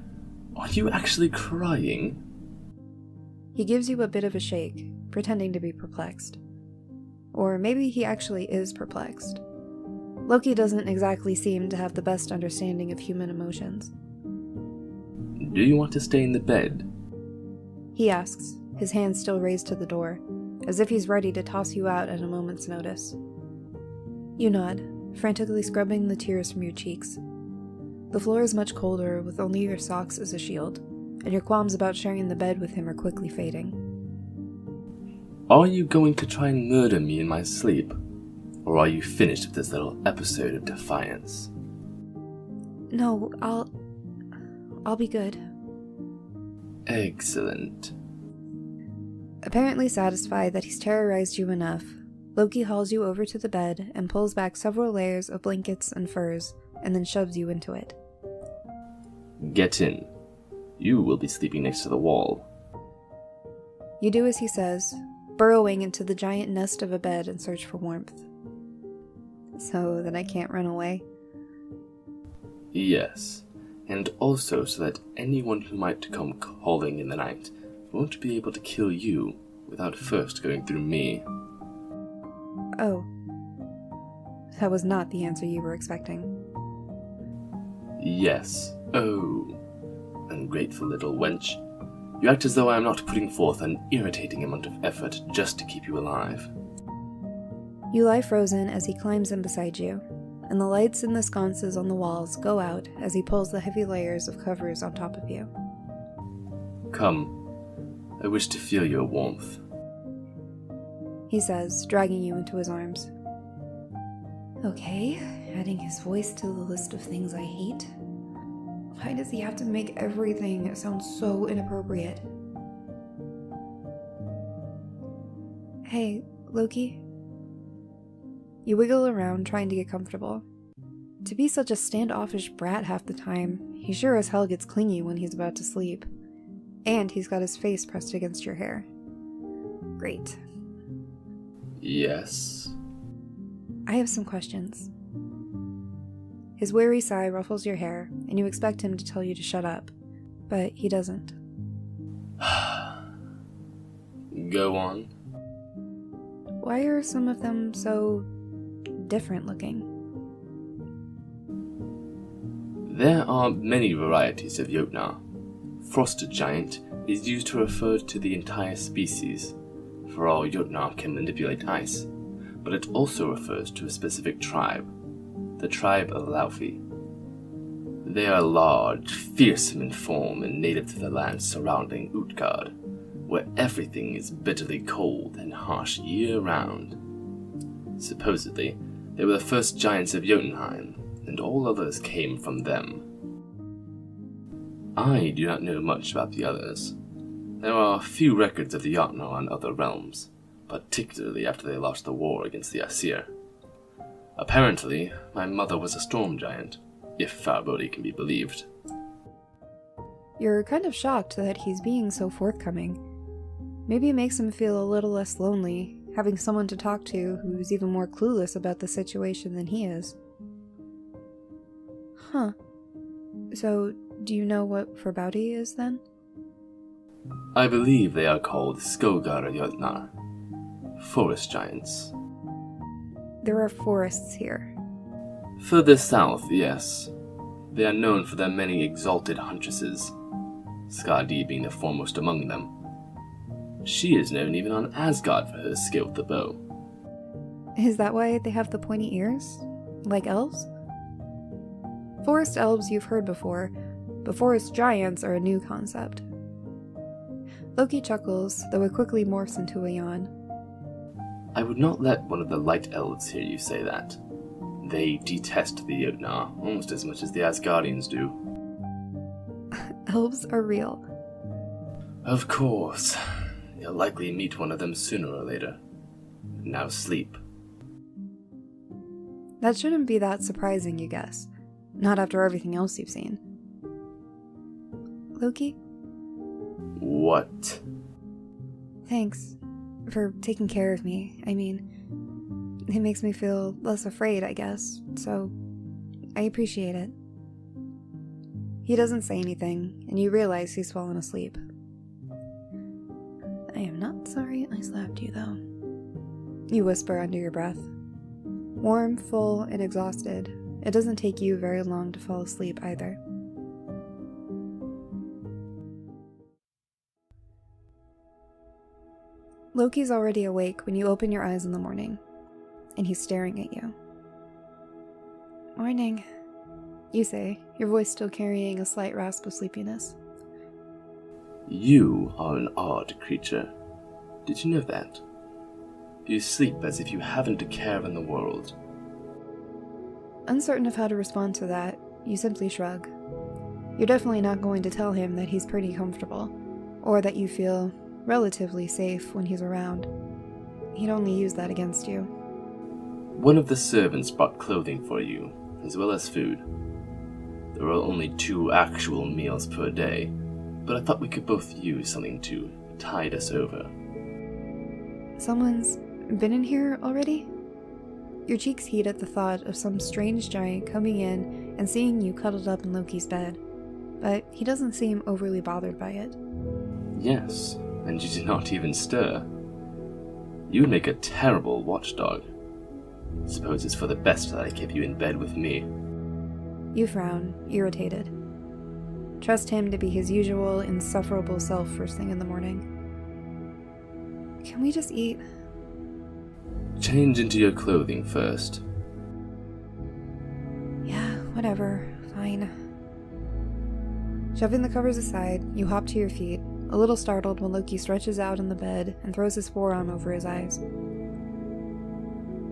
are you actually crying? He gives you a bit of a shake, pretending to be perplexed. Or maybe he actually is perplexed. Loki doesn't exactly seem to have the best understanding of human emotions. Do you want to stay in the bed? He asks, his hand still raised to the door, as if he's ready to toss you out at a moment's notice. You nod, frantically scrubbing the tears from your cheeks. The floor is much colder, with only your socks as a shield, and your qualms about sharing the bed with him are quickly fading. Are you going to try and murder me in my sleep? Or are you finished with this little episode of defiance? No, I'll be good. Excellent. Apparently satisfied that he's terrorized you enough, Loki hauls you over to the bed and pulls back several layers of blankets and furs, and then shoves you into it. Get in. You will be sleeping next to the wall. You do as he says, burrowing into the giant nest of a bed in search for warmth. So that I can't run away? Yes, and also so that anyone who might come calling in the night won't be able to kill you without first going through me. Oh. That was not the answer you were expecting. Yes. Oh. Ungrateful little wench. You act as though I am not putting forth an irritating amount of effort just to keep you alive. You lie frozen as he climbs in beside you, and the lights in the sconces on the walls go out as he pulls the heavy layers of covers on top of you. Come. I wish to feel your warmth. He says, dragging you into his arms. Okay, adding his voice to the list of things I hate. Why does he have to make everything sound so inappropriate? Hey, Loki. You wiggle around trying to get comfortable. To be such a standoffish brat half the time, he sure as hell gets clingy when he's about to sleep. And he's got his face pressed against your hair. Great. Yes? I have some questions. His weary sigh ruffles your hair, and you expect him to tell you to shut up. But he doesn't. Go on. Why are some of them so different looking? There are many varieties of Jotnar. Frost Giant is used to refer to the entire species, for all Jotnar can manipulate ice, but it also refers to a specific tribe, the tribe of Laufey. They are large, fearsome in form and native to the lands surrounding Utgard, where everything is bitterly cold and harsh year-round. Supposedly, they were the first giants of Jotunheim, and all others came from them. I do not know much about the others. There are few records of the Jotnar in other realms, particularly after they lost the war against the Aesir. Apparently, my mother was a storm giant, if Farbuti can be believed. You're kind of shocked that he's being so forthcoming. Maybe it makes him feel a little less lonely, having someone to talk to who's even more clueless about the situation than he is. Huh. So, do you know what Farbuti is, then? I believe they are called Skogar Jotnar, forest giants. There are forests here. Further south, yes. They are known for their many exalted huntresses, Skadi being the foremost among them. She is known even on Asgard for her skill with the bow. Is that why they have the pointy ears? Like elves? Forest elves you've heard before, but forest giants are a new concept. Loki chuckles, though it quickly morphs into a yawn. I would not let one of the light elves hear you say that. They detest the Jotnar almost as much as the Asgardians do. Elves are real. Of course. You'll likely meet one of them sooner or later. Now sleep. That shouldn't be that surprising, you guess. Not after everything else you've seen. Loki? What? Thanks for taking care of me. I mean, it makes me feel less afraid, I guess, so I appreciate it. He doesn't say anything, and you realize he's fallen asleep. I am not sorry I slapped you, though. You whisper under your breath. Warm, full, and exhausted, it doesn't take you very long to fall asleep either. Loki's already awake when you open your eyes in the morning, and he's staring at you. Morning, you say, your voice still carrying a slight rasp of sleepiness. You are an odd creature. Did you know that? You sleep as if you haven't a care in the world. Uncertain of how to respond to that, you simply shrug. You're definitely not going to tell him that he's pretty comfortable, or that you feel relatively safe when he's around. He'd only use that against you. One of the servants brought clothing for you, as well as food. There are only 2 actual meals per day, but I thought we could both use something to tide us over. Someone's been in here already? Your cheeks heat at the thought of some strange giant coming in and seeing you cuddled up in Loki's bed, but he doesn't seem overly bothered by it. Yes, and you do not even stir. You would make a terrible watchdog. Suppose it's for the best that I keep you in bed with me. You frown, irritated. Trust him to be his usual, insufferable self first thing in the morning. Can we just eat? Change into your clothing first. Yeah, whatever. Fine. Shoving the covers aside, you hop to your feet, a little startled when Loki stretches out on the bed and throws his forearm over his eyes.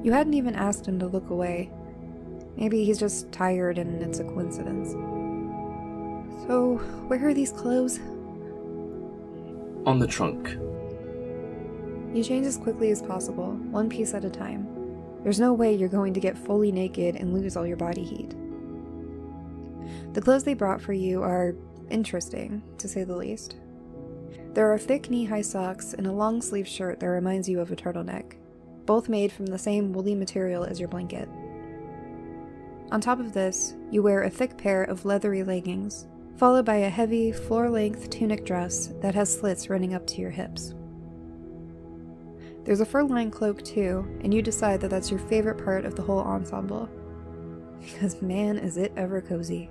You hadn't even asked him to look away. Maybe he's just tired and it's a coincidence. So, where are these clothes? On the trunk. You change as quickly as possible, one piece at a time. There's no way you're going to get fully naked and lose all your body heat. The clothes they brought for you are interesting, to say the least. There are thick knee-high socks and a long-sleeve shirt that reminds you of a turtleneck, both made from the same woolly material as your blanket. On top of this, you wear a thick pair of leathery leggings, followed by a heavy, floor-length tunic dress that has slits running up to your hips. There's a fur-lined cloak too, and you decide that that's your favorite part of the whole ensemble. Because man, is it ever cozy.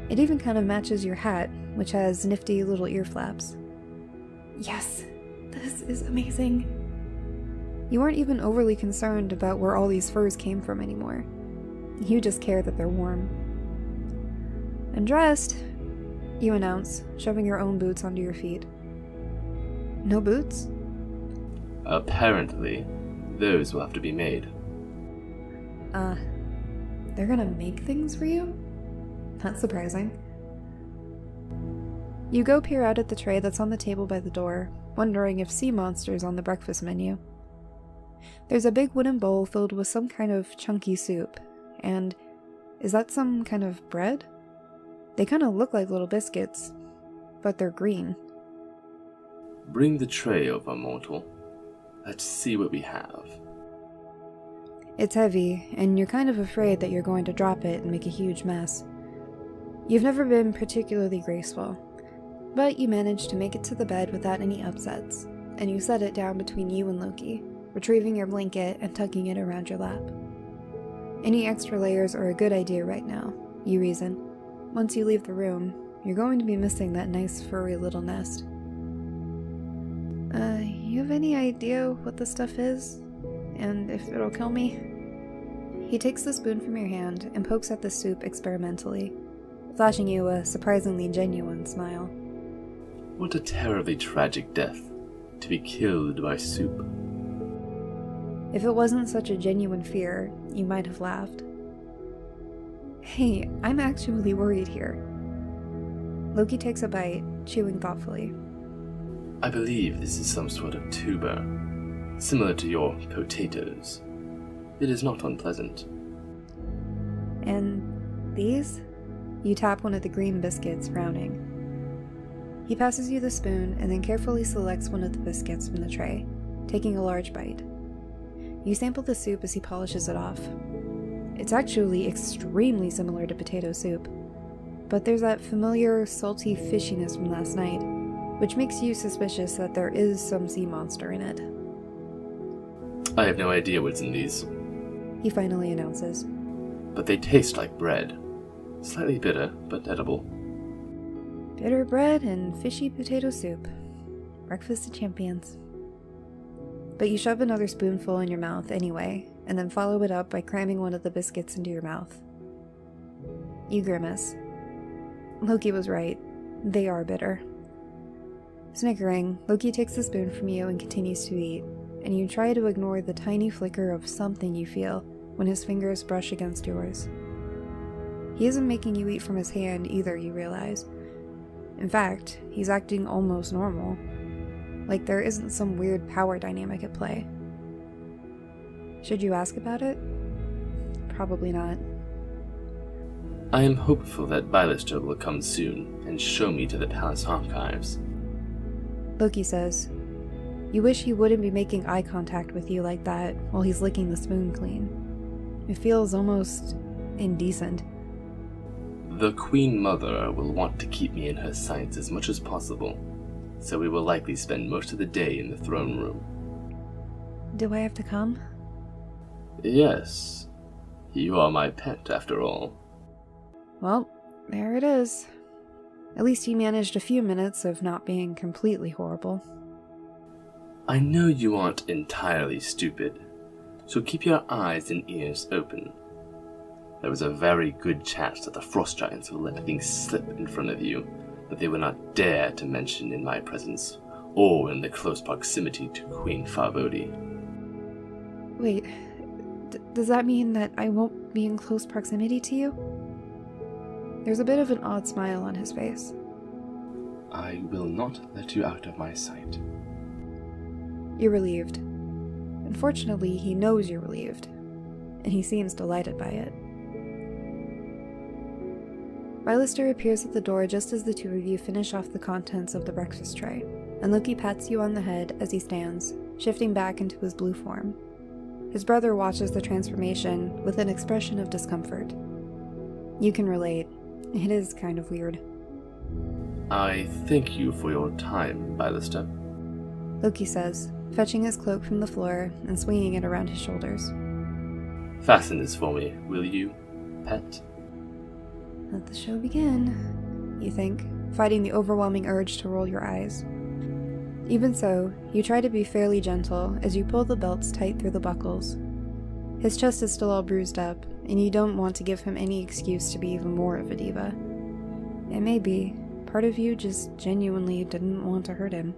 It even kind of matches your hat, which has nifty little ear flaps. Yes, this is amazing. You aren't even overly concerned about where all these furs came from anymore. You just care that they're warm. I'm dressed, you announce, shoving your own boots onto your feet. No boots? Apparently, those will have to be made. They're gonna make things for you? That's surprising. You go peer out at the tray that's on the table by the door, wondering if sea monster's on the breakfast menu. There's a big wooden bowl filled with some kind of chunky soup, and is that some kind of bread? They kind of look like little biscuits, but they're green. Bring the tray over, mortal. Let's see what we have. It's heavy, and you're kind of afraid that you're going to drop it and make a huge mess. You've never been particularly graceful, but you manage to make it to the bed without any upsets, and you set it down between you and Loki, retrieving your blanket and tucking it around your lap. Any extra layers are a good idea right now, you reason. Once you leave the room, you're going to be missing that nice furry little nest. You have any idea what the stuff is? And if it'll kill me? He takes the spoon from your hand and pokes at the soup experimentally, flashing you a surprisingly genuine smile. What a terribly tragic death, to be killed by soup. If it wasn't such a genuine fear, you might have laughed. Hey, I'm actually worried here. Loki takes a bite, chewing thoughtfully. I believe this is some sort of tuber, similar to your potatoes. It is not unpleasant. And these? You tap one of the green biscuits, frowning. He passes you the spoon and then carefully selects one of the biscuits from the tray, taking a large bite. You sample the soup as he polishes it off. It's actually extremely similar to potato soup, but there's that familiar salty fishiness from last night, which makes you suspicious that there is some sea monster in it. I have no idea what's in these, he finally announces. but they taste like bread. Slightly bitter, but edible. Bitter bread and fishy potato soup. Breakfast of champions. But you shove another spoonful in your mouth anyway, and then follow it up by cramming one of the biscuits into your mouth. You grimace. Loki was right. They are bitter. Snickering, Loki takes the spoon from you and continues to eat, and you try to ignore the tiny flicker of something you feel when his fingers brush against yours. He isn't making you eat from his hand either, you realize. In fact, he's acting almost normal. Like there isn't some weird power dynamic at play. Should you ask about it? Probably not. I am hopeful that Bylester will come soon and show me to the palace archives. Loki says. You wish he wouldn't be making eye contact with you like that while he's licking the spoon clean. It feels almost indecent. The Queen Mother will want to keep me in her sights as much as possible, so we will likely spend most of the day in the throne room. Do I have to come? Yes. You are my pet, after all. Well, there it is. At least he managed a few minutes of not being completely horrible. I know you aren't entirely stupid, so keep your eyes and ears open. There is a very good chance that the frost giants will let things slip in front of you that they will not dare to mention in my presence, or in the close proximity to Queen Farbuti. Wait, does that mean that I won't be in close proximity to you? There's a bit of an odd smile on his face. I will not let you out of my sight. You're relieved. Unfortunately, he knows you're relieved, and he seems delighted by it. Bylester appears at the door just as the two of you finish off the contents of the breakfast tray, and Loki pats you on the head as he stands, shifting back into his blue form. His brother watches the transformation with an expression of discomfort. You can relate. It is kind of weird. I thank you for your time, Bylester. Loki says, fetching his cloak from the floor and swinging it around his shoulders. Fasten this for me, will you, pet? Let the show begin, you think, fighting the overwhelming urge to roll your eyes. Even so, you try to be fairly gentle as you pull the belts tight through the buckles. His chest is still all bruised up, and you don't want to give him any excuse to be even more of a diva. It may be, part of you just genuinely didn't want to hurt him.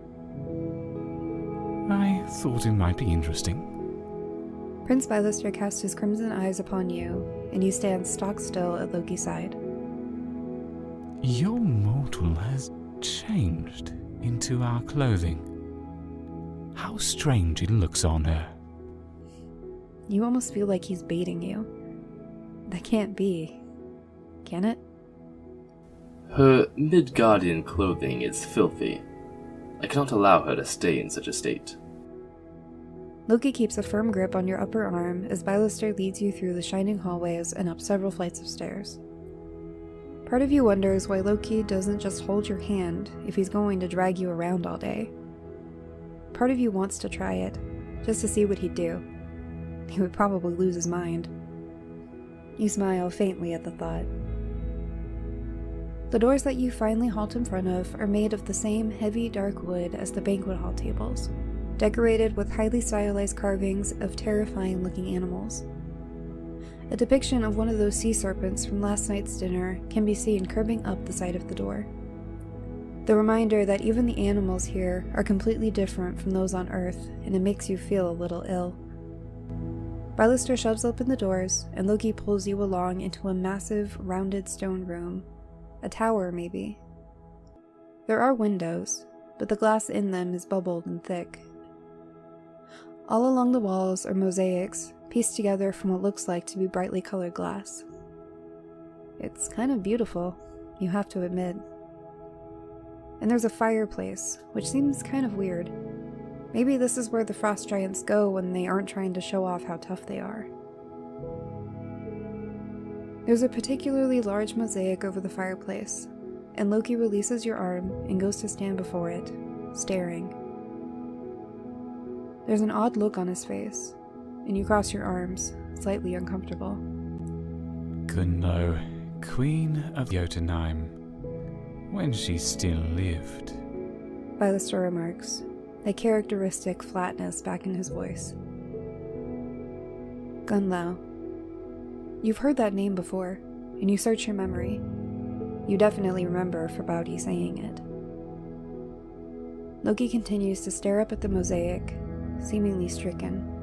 I thought it might be interesting. Prince Bylester casts his crimson eyes upon you, and you stand stock still at Loki's side. Your mortal has changed into our clothing. How strange it looks on her. You almost feel like he's baiting you. That can't be. Can it? Her Midgardian clothing is filthy. I cannot allow her to stay in such a state. Loki keeps a firm grip on your upper arm as Bylester leads you through the shining hallways and up several flights of stairs. Part of you wonders why Loki doesn't just hold your hand if he's going to drag you around all day. Part of you wants to try it, just to see what he'd do. He would probably lose his mind. You smile faintly at the thought. The doors that you finally halt in front of are made of the same heavy dark wood as the banquet hall tables, decorated with highly stylized carvings of terrifying-looking animals. A depiction of one of those sea serpents from last night's dinner can be seen curving up the side of the door. The reminder that even the animals here are completely different from those on Earth, and it makes you feel a little ill. Bylester shoves open the doors, and Loki pulls you along into a massive, rounded stone room. A tower, maybe. There are windows, but the glass in them is bubbled and thick. All along the walls are mosaics, pieced together from what looks like to be brightly colored glass. It's kind of beautiful, you have to admit. And there's a fireplace, which seems kind of weird. Maybe this is where the frost giants go when they aren't trying to show off how tough they are. There's a particularly large mosaic over the fireplace, and Loki releases your arm and goes to stand before it, staring. There's an odd look on his face, and you cross your arms, slightly uncomfortable. Gunno, Queen of Jotunheim, when she still lived. Bylester remarks, a characteristic flatness back in his voice. Gunlow. You've heard that name before, and you search your memory. You definitely remember Farbuti saying it. Loki continues to stare up at the mosaic, seemingly stricken.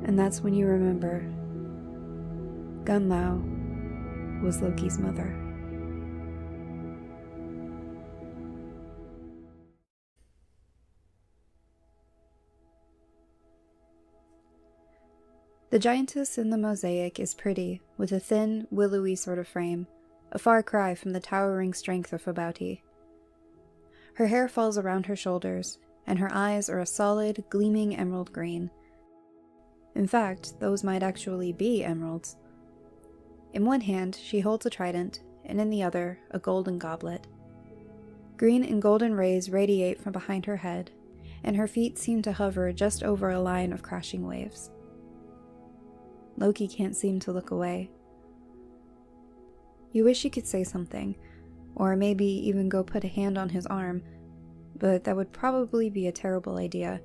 And that's when you remember. Gunlow was Loki's mother. The giantess in the mosaic is pretty, with a thin, willowy sort of frame, a far cry from the towering strength of Farbuti. Her hair falls around her shoulders, and her eyes are a solid, gleaming emerald green. In fact, those might actually be emeralds. In one hand, she holds a trident, and in the other, a golden goblet. Green and golden rays radiate from behind her head, and her feet seem to hover just over a line of crashing waves. Loki can't seem to look away. You wish you could say something, or maybe even go put a hand on his arm, but that would probably be a terrible idea.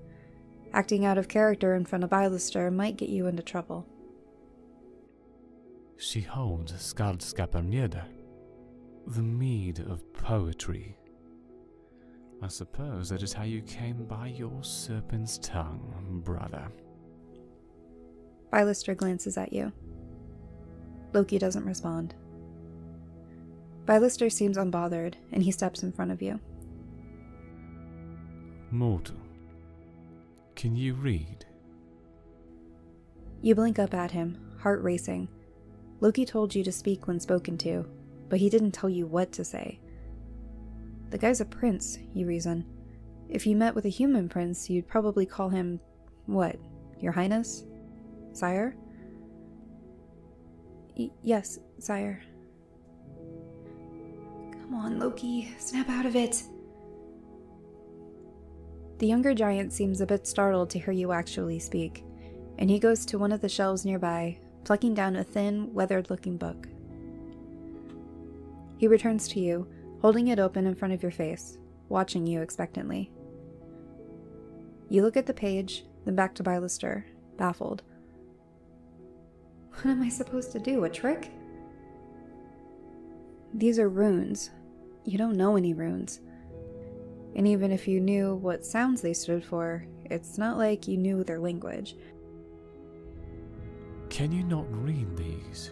Acting out of character in front of Bylester might get you into trouble. She holds Skadskaparmjeder, the mead of poetry. I suppose that is how you came by your serpent's tongue, brother. Bylester glances at you. Loki doesn't respond. Bylester seems unbothered, and he steps in front of you. Mortal, can you read? You blink up at him, heart racing. Loki told you to speak when spoken to, but he didn't tell you what to say. The guy's a prince, you reason. If you met with a human prince, you'd probably call him, what, Your Highness? Sire? Yes, sire. Come on, Loki, snap out of it. The younger giant seems a bit startled to hear you actually speak, and he goes to one of the shelves nearby, plucking down a thin, weathered-looking book. He returns to you, holding it open in front of your face, watching you expectantly. You look at the page, then back to Bylester, baffled. What am I supposed to do, a trick? These are runes. You don't know any runes. And even if you knew what sounds they stood for, it's not like you knew their language. Can you not read these?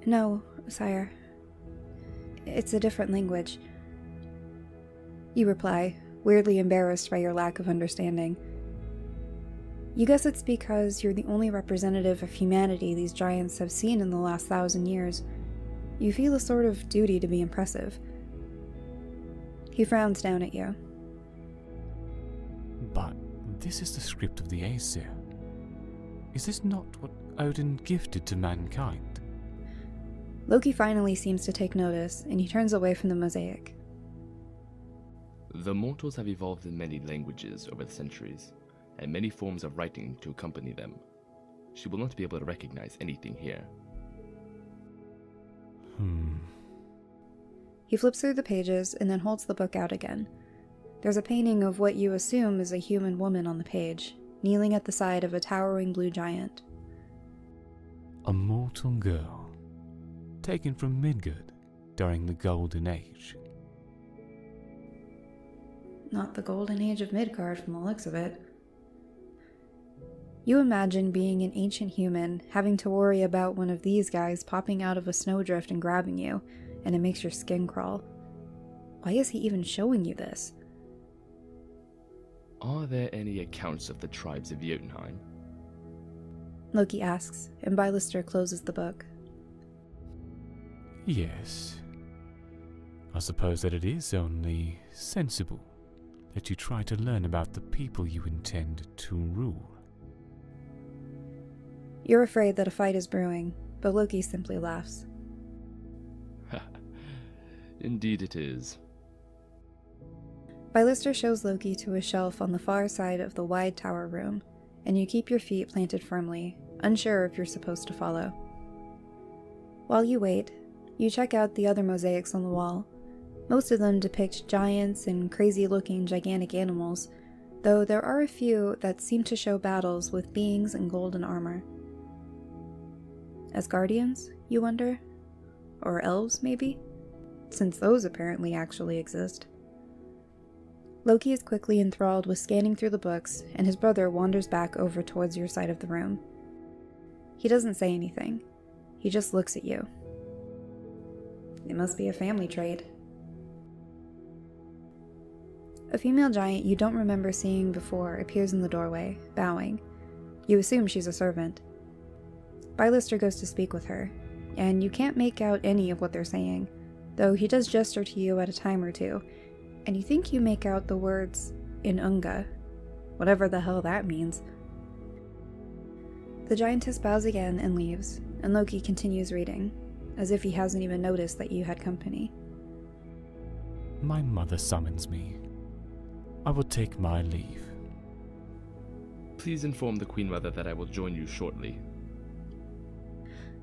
No, sire. It's a different language. You reply, weirdly embarrassed by your lack of understanding. You guess it's because you're the only representative of humanity these giants have seen in the last 1,000 years. You feel a sort of duty to be impressive. He frowns down at you. But this is the script of the Aesir. Is this not what Odin gifted to mankind? Loki finally seems to take notice, and he turns away from the mosaic. The mortals have evolved in many languages over the centuries, and many forms of writing to accompany them. She will not be able to recognize anything here. He flips through the pages and then holds the book out again. There's a painting of what you assume is a human woman on the page, kneeling at the side of a towering blue giant. A mortal girl, taken from Midgard during the Golden Age. Not the Golden Age of Midgard from the looks of it. You imagine being an ancient human, having to worry about one of these guys popping out of a snowdrift and grabbing you, and it makes your skin crawl. Why is he even showing you this? Are there any accounts of the tribes of Jotunheim? Loki asks, and Bylester closes the book. Yes. I suppose that it is only sensible that you try to learn about the people you intend to rule. You're afraid that a fight is brewing, but Loki simply laughs. Indeed it is. Bylester shows Loki to a shelf on the far side of the wide tower room, and you keep your feet planted firmly, unsure if you're supposed to follow. While you wait, you check out the other mosaics on the wall. Most of them depict giants and crazy-looking gigantic animals, though there are a few that seem to show battles with beings in golden armor. As guardians, you wonder? Or elves, maybe? Since those apparently actually exist. Loki is quickly enthralled with scanning through the books, and his brother wanders back over towards your side of the room. He doesn't say anything. He just looks at you. It must be a family trait. A female giant you don't remember seeing before appears in the doorway, bowing. You assume she's a servant. Bylester goes to speak with her, and you can't make out any of what they're saying, though he does gesture to you at a time or two, and you think you make out the words in Unga, whatever the hell that means. The giantess bows again and leaves, and Loki continues reading, as if he hasn't even noticed that you had company. My mother summons me. I will take my leave. Please inform the Queen Mother that I will join you shortly.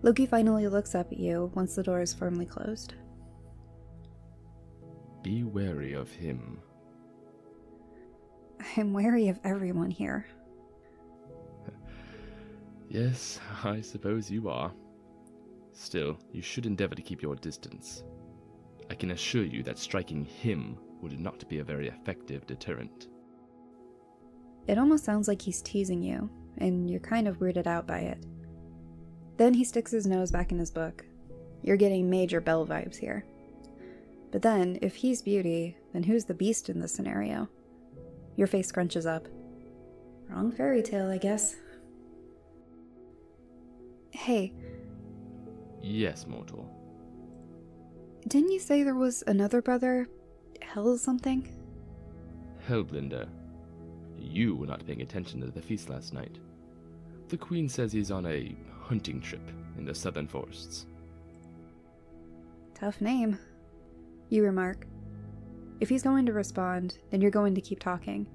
Loki finally looks up at you once the door is firmly closed. Be wary of him. I'm wary of everyone here. Yes, I suppose you are. Still, you should endeavor to keep your distance. I can assure you that striking him would not be a very effective deterrent. It almost sounds like he's teasing you, and you're kind of weirded out by it. Then he sticks his nose back in his book. You're getting major Belle vibes here. But then, if he's Beauty, then who's the beast in this scenario? Your face scrunches up. Wrong fairy tale, I guess. Hey. Yes, mortal. Didn't you say there was another brother? Hell something? Hellblinder. You were not paying attention to the feast last night. The Queen says he's on a hunting trip in the southern forests. Tough name, you remark. If he's going to respond, then you're going to keep talking.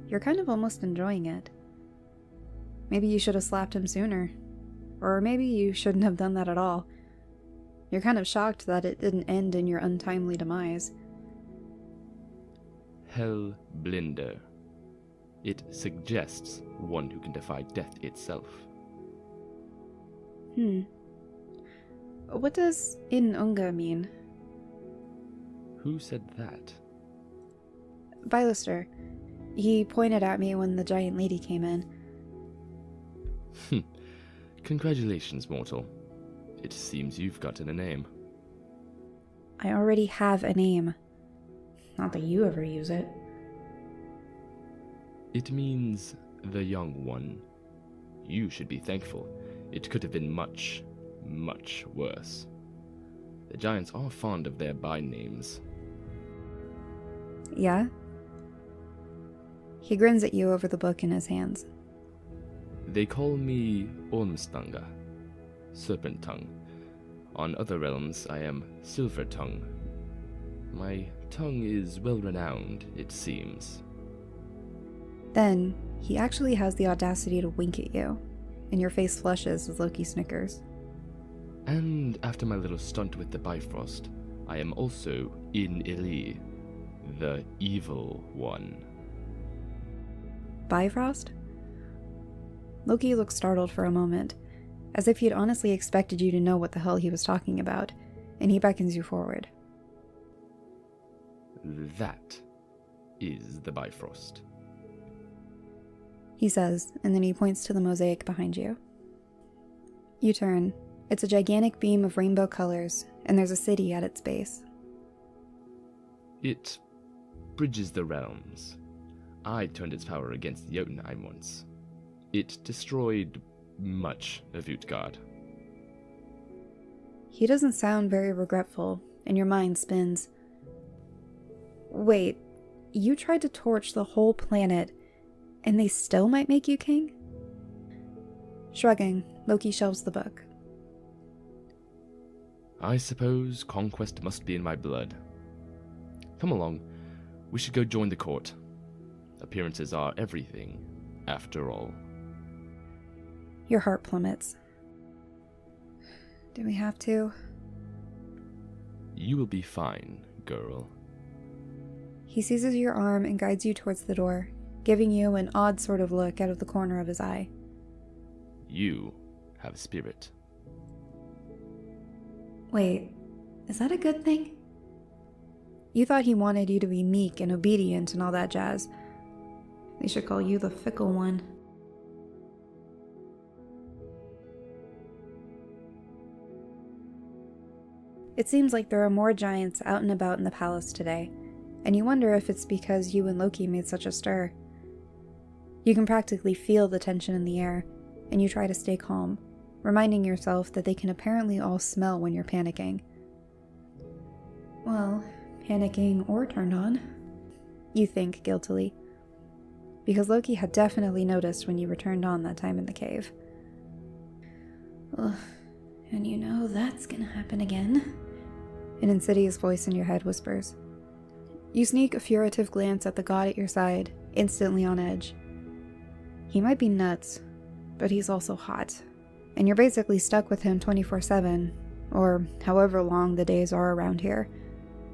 You're kind of almost enjoying it. Maybe you should have slapped him sooner. Or maybe you shouldn't have done that at all. You're kind of shocked that it didn't end in your untimely demise. Hellblinder. It suggests one who can defy death itself. What does in Unga mean? Who said that? Bylester. He pointed at me when the giant lady came in. Congratulations, mortal. It seems you've gotten a name. I already have a name. Not that you ever use it. It means the young one. You should be thankful. It could have been much, much worse. The giants are fond of their by-names. Yeah? He grins at you over the book in his hands. They call me Ormstanga, Serpent Tongue. On other realms, I am Silver Tongue. My tongue is well renowned, it seems. Then, he actually has the audacity to wink at you, and your face flushes as Loki snickers. And after my little stunt with the Bifrost, I am also In Ili, the evil one. Bifrost? Loki looks startled for a moment, as if he'd honestly expected you to know what the hell he was talking about, and he beckons you forward. That is the Bifrost, he says, and then he points to the mosaic behind you. You turn. It's a gigantic beam of rainbow colors, and there's a city at its base. It bridges the realms. I turned its power against Jotunheim once. It destroyed much of Utgard. He doesn't sound very regretful, and your mind spins. Wait, you tried to torch the whole planet, and they still might make you king? Shrugging, Loki shelves the book. I suppose conquest must be in my blood. Come along, we should go join the court. Appearances are everything, after all. Your heart plummets. Do we have to? You will be fine, girl. He seizes your arm and guides you towards the door, giving you an odd sort of look out of the corner of his eye. You have spirit. Wait, is that a good thing? You thought he wanted you to be meek and obedient and all that jazz. They should call you the fickle one. It seems like there are more giants out and about in the palace today, and you wonder if it's because you and Loki made such a stir. You can practically feel the tension in the air, and you try to stay calm, reminding yourself that they can apparently all smell when you're panicking. Well, panicking or turned on. you think guiltily. Because Loki had definitely noticed when you returned on that time in the cave. Ugh, and you know that's gonna happen again. An insidious voice in your head whispers. You sneak a furtive glance at the god at your side, instantly on edge. He might be nuts, but he's also hot, and you're basically stuck with him 24/7, or however long the days are around here,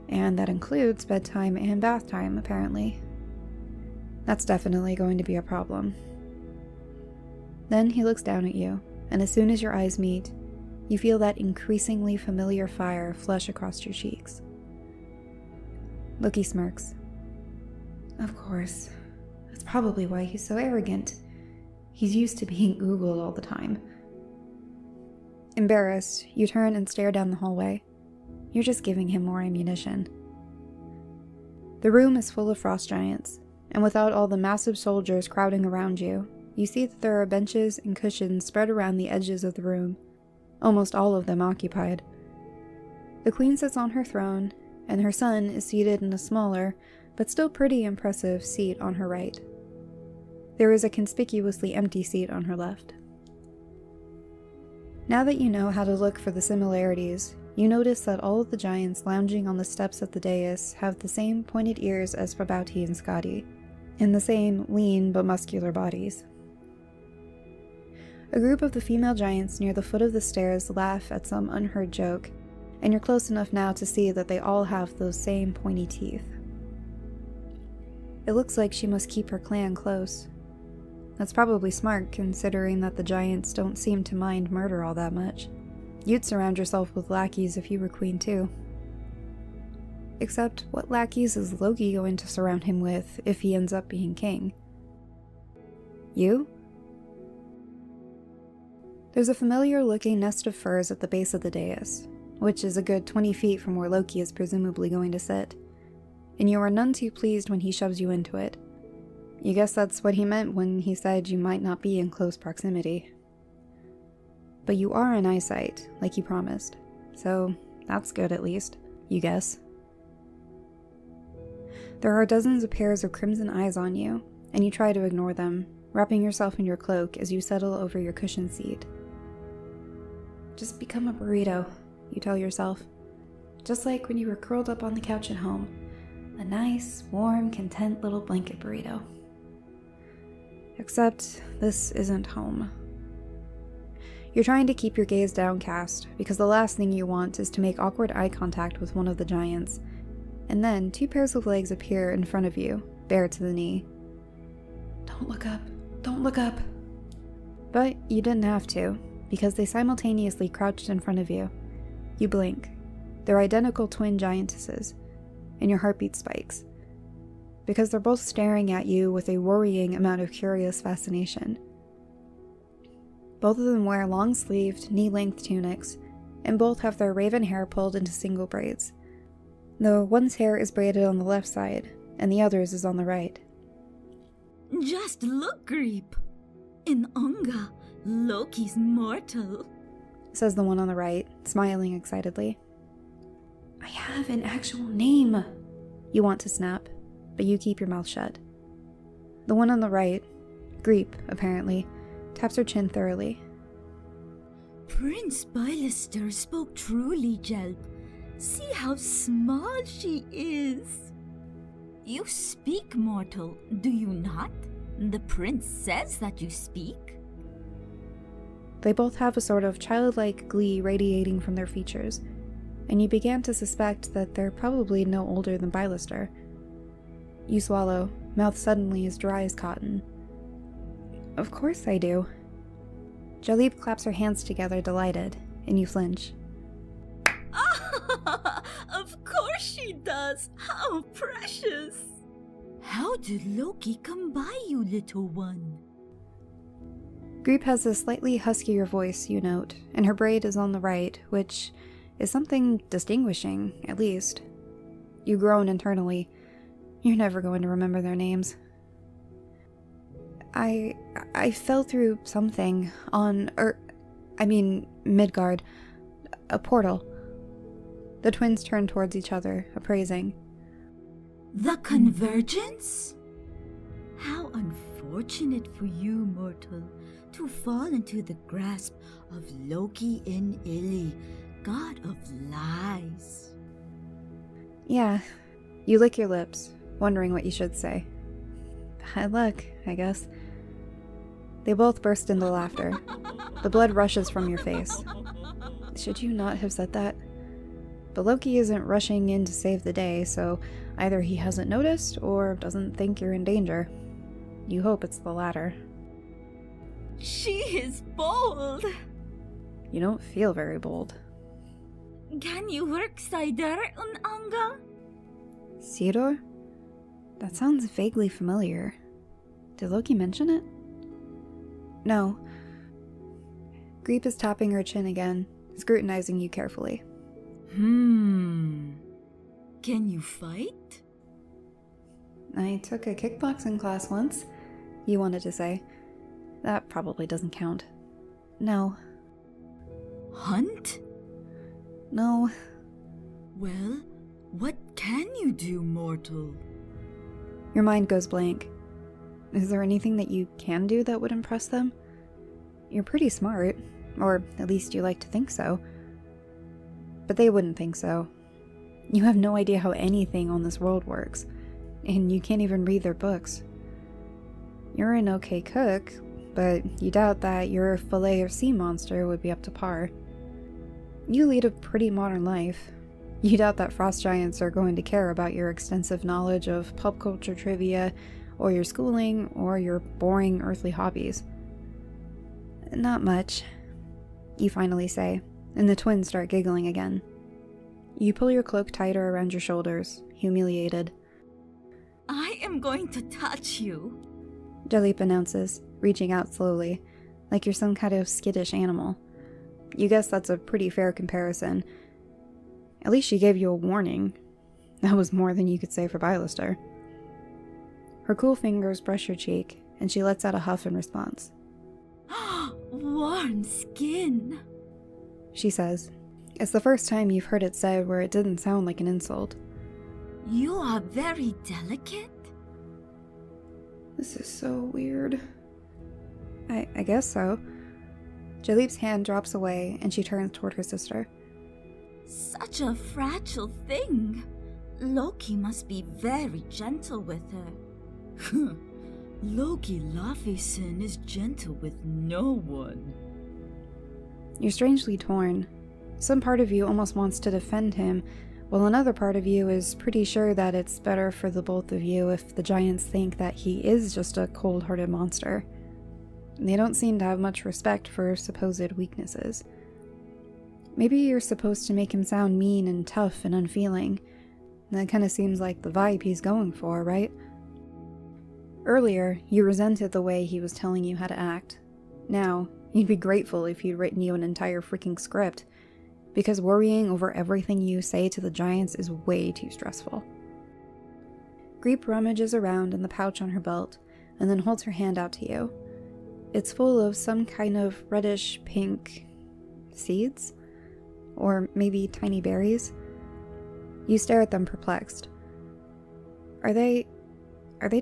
and that includes bedtime and bath time, apparently. That's definitely going to be a problem. Then he looks down at you, and as soon as your eyes meet, you feel that increasingly familiar fire flush across your cheeks. Loki smirks. Of course. That's probably why he's so arrogant. He's used to being oogled all the time. Embarrassed, you turn and stare down the hallway. You're just giving him more ammunition. The room is full of frost giants, and without all the massive soldiers crowding around you, you see that there are benches and cushions spread around the edges of the room, almost all of them occupied. The queen sits on her throne, and her son is seated in a smaller, but still pretty impressive seat on her right. There is a conspicuously empty seat on her left. Now that you know how to look for the similarities, you notice that all of the giants lounging on the steps of the dais have the same pointed ears as Farbuti and Skadi, and the same lean but muscular bodies. A group of the female giants near the foot of the stairs laugh at some unheard joke, and you're close enough now to see that they all have those same pointy teeth. It looks like she must keep her clan close. That's probably smart, considering that the giants don't seem to mind murder all that much. You'd surround yourself with lackeys if you were queen too. Except, what lackeys is Loki going to surround him with if he ends up being king? You? There's a familiar-looking nest of furs at the base of the dais, which is a good 20 feet from where Loki is presumably going to sit, and you are none too pleased when he shoves you into it. You guess that's what he meant when he said you might not be in close proximity. But you are in eyesight, like you promised, so that's good at least, you guess. There are dozens of pairs of crimson eyes on you, and you try to ignore them, wrapping yourself in your cloak as you settle over your cushioned seat. Just become a burrito, you tell yourself. Just like when you were curled up on the couch at home. A nice, warm, content little blanket burrito. Except this isn't home. You're trying to keep your gaze downcast, because the last thing you want is to make awkward eye contact with one of the giants, and then 2 pairs of legs appear in front of you, bare to the knee. Don't look up. Don't look up. But you didn't have to, because they simultaneously crouched in front of you. You blink. They're identical twin giantesses, and your heartbeat spikes, because they're both staring at you with a worrying amount of curious fascination. Both of them wear long-sleeved, knee-length tunics, and both have their raven hair pulled into single braids, though one's hair is braided on the left side, and the other's is on the right. Just look, Griep. In Unga, Loki's mortal, says the one on the right, smiling excitedly. I have an actual name. You want to snap, but you keep your mouth shut. The one on the right, Griep, apparently, taps her chin thoroughly. Prince Bylester spoke truly, Gjalep. See how small she is. You speak, mortal, do you not? The prince says that you speak. They both have a sort of childlike glee radiating from their features, and you began to suspect that they're probably no older than Bylester. You swallow, mouth suddenly as dry as cotton. Of course I do. Gjalep claps her hands together, delighted, and you flinch. Of course she does! How precious! How did Loki come by you, little one? Griep has a slightly huskier voice, you note, and her braid is on the right, which is something distinguishing, at least. You groan internally. You're never going to remember their names. I fell through something on Midgard. A portal. The twins turn towards each other, appraising. The convergence? How unfortunate for you, mortal, to fall into the grasp of Loki in Illy, god of lies. Yeah, you lick your lips, wondering what you should say. Bad luck, I guess. They both burst into laughter. The blood rushes from your face. Should you not have said that? But Loki isn't rushing in to save the day, so either he hasn't noticed or doesn't think you're in danger. You hope it's the latter. She is bold. You don't feel very bold. Can you work cider on Anga? Theodore? That sounds vaguely familiar. Did Loki mention it? No. Griep is tapping her chin again, scrutinizing you carefully. Can you fight? I took a kickboxing class once, you wanted to say. That probably doesn't count. No. Hunt? No. Well, what can you do, mortal? Your mind goes blank. Is there anything that you can do that would impress them? You're pretty smart, or at least you like to think so. But they wouldn't think so. You have no idea how anything on this world works, and you can't even read their books. You're an okay cook, but you doubt that your fillet of sea monster would be up to par. You lead a pretty modern life. You doubt that frost giants are going to care about your extensive knowledge of pop culture trivia, or your schooling, or your boring earthly hobbies. Not much, you finally say, and the twins start giggling again. You pull your cloak tighter around your shoulders, humiliated. I am going to touch you, Gjalep announces, reaching out slowly, like you're some kind of skittish animal. You guess that's a pretty fair comparison. At least she gave you a warning. That was more than you could say for Bylester. Her cool fingers brush your cheek, and she lets out a huff in response. Warm skin, She says. It's the first time you've heard it said where it didn't sound like an insult. You are very delicate. This is so weird. I guess so. Jalep's hand drops away, and she turns toward her sister. Such a fragile thing. Loki must be very gentle with her. Loki Laufeyson is gentle with no one. You're strangely torn. Some part of you almost wants to defend him, while another part of you is pretty sure that it's better for the both of you if the giants think that he is just a cold-hearted monster. They don't seem to have much respect for supposed weaknesses. Maybe you're supposed to make him sound mean and tough and unfeeling. That kind of seems like the vibe he's going for, right? Earlier, you resented the way he was telling you how to act. Now, you'd be grateful if he'd written you an entire freaking script, because worrying over everything you say to the giants is way too stressful. Griep rummages around in the pouch on her belt, and then holds her hand out to you. It's full of some kind of reddish-pink seeds? Or maybe tiny berries? You stare at them perplexed. Are they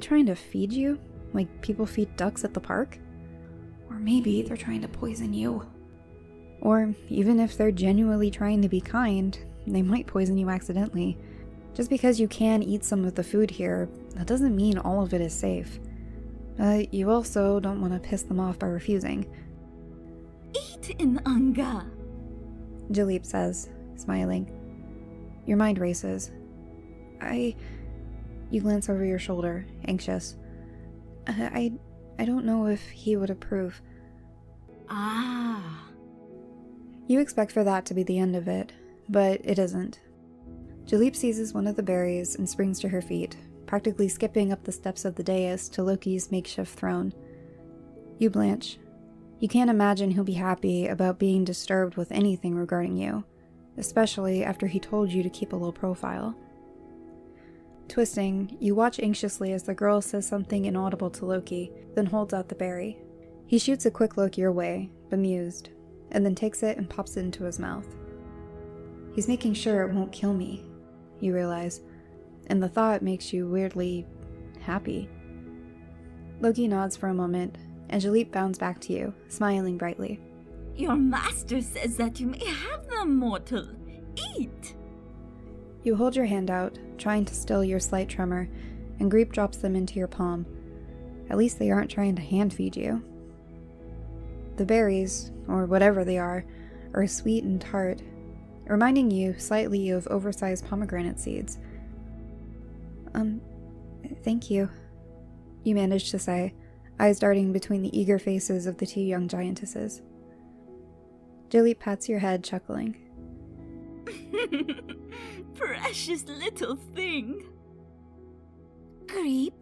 trying to feed you? Like people feed ducks at the park? Or maybe they're trying to poison you. Or even if they're genuinely trying to be kind, they might poison you accidentally. Just because you can eat some of the food here, that doesn't mean all of it is safe. But you also don't want to piss them off by refusing. Eat in Anga, Gjalep says, smiling. Your mind races. You glance over your shoulder, anxious. I don't know if he would approve. Ah. You expect for that to be the end of it, but it isn't. Gjalep seizes one of the berries and springs to her feet, practically skipping up the steps of the dais to Loki's makeshift throne. You blanch. You can't imagine he'll be happy about being disturbed with anything regarding you, especially after he told you to keep a low profile. Twisting, you watch anxiously as the girl says something inaudible to Loki, then holds out the berry. He shoots a quick look your way, bemused, and then takes it and pops it into his mouth. He's making sure it won't kill me, you realize. and the thought makes you weirdly happy. Loki nods for a moment, and Gjalep bounds back to you, smiling brightly. Your master says that you may have them, mortal. Eat! You hold your hand out, trying to still your slight tremor, and Griep drops them into your palm. At least they aren't trying to hand feed you. The berries, or whatever they are sweet and tart, reminding you slightly of oversized pomegranate seeds. Thank you, you managed to say, eyes darting between the eager faces of the two young giantesses. Gjalep pats your head, chuckling. Precious little thing. Griep?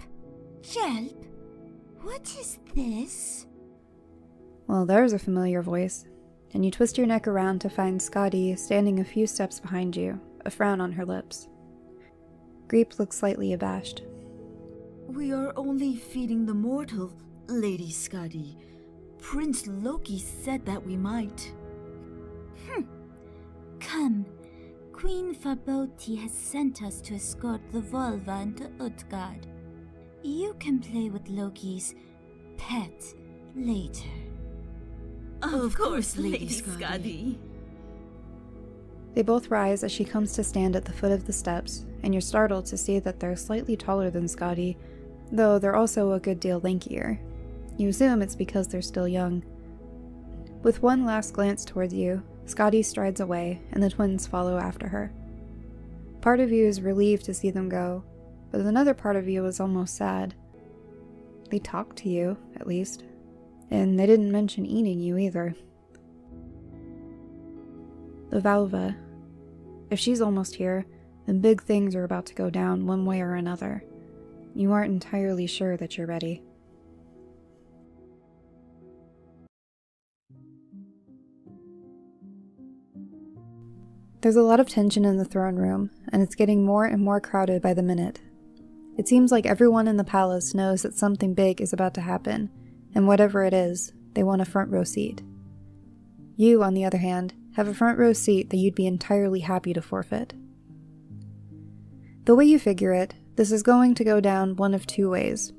Gjalep? What is this? Well, there's a familiar voice, and you twist your neck around to find Skadi standing a few steps behind you, a frown on her lips. Griep looks slightly abashed. We are only feeding the mortal, Lady Skadi. Prince Loki said that we might. Come. Queen Farbuti has sent us to escort the vulva into Utgard. You can play with Loki's pet later. Of course, Lady Skadi. They both rise as she comes to stand at the foot of the steps, and you're startled to see that they're slightly taller than Skadi, though they're also a good deal lankier. You assume it's because they're still young. With one last glance towards you, Skadi strides away, and the twins follow after her. Part of you is relieved to see them go, but another part of you is almost sad. They talked to you, at least, and they didn't mention eating you either. The Valva. If she's almost here, then big things are about to go down one way or another. You aren't entirely sure that you're ready. There's a lot of tension in the throne room, and it's getting more and more crowded by the minute. It seems like everyone in the palace knows that something big is about to happen, and whatever it is, they want a front row seat. You, on the other hand, have a front row seat that you'd be entirely happy to forfeit. The way you figure it, this is going to go down one of two ways.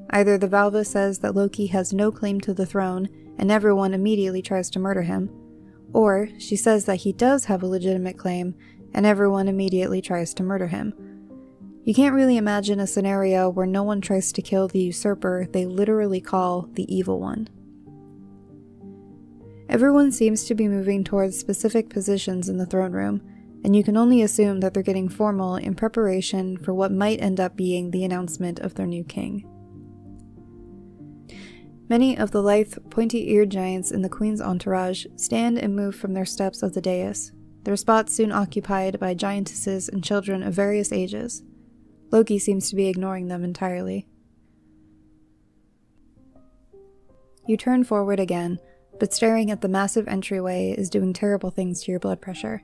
Either the Valva says that Loki has no claim to the throne, and everyone immediately tries to murder him, or she says that he does have a legitimate claim, and everyone immediately tries to murder him. You can't really imagine a scenario where no one tries to kill the usurper they literally call the Evil One. Everyone seems to be moving towards specific positions in the throne room, and you can only assume that they're getting formal in preparation for what might end up being the announcement of their new king. Many of the lithe, pointy-eared giants in the queen's entourage stand and move from their steps of the dais, their spots soon occupied by giantesses and children of various ages. Loki seems to be ignoring them entirely. You turn forward again, but staring at the massive entryway is doing terrible things to your blood pressure.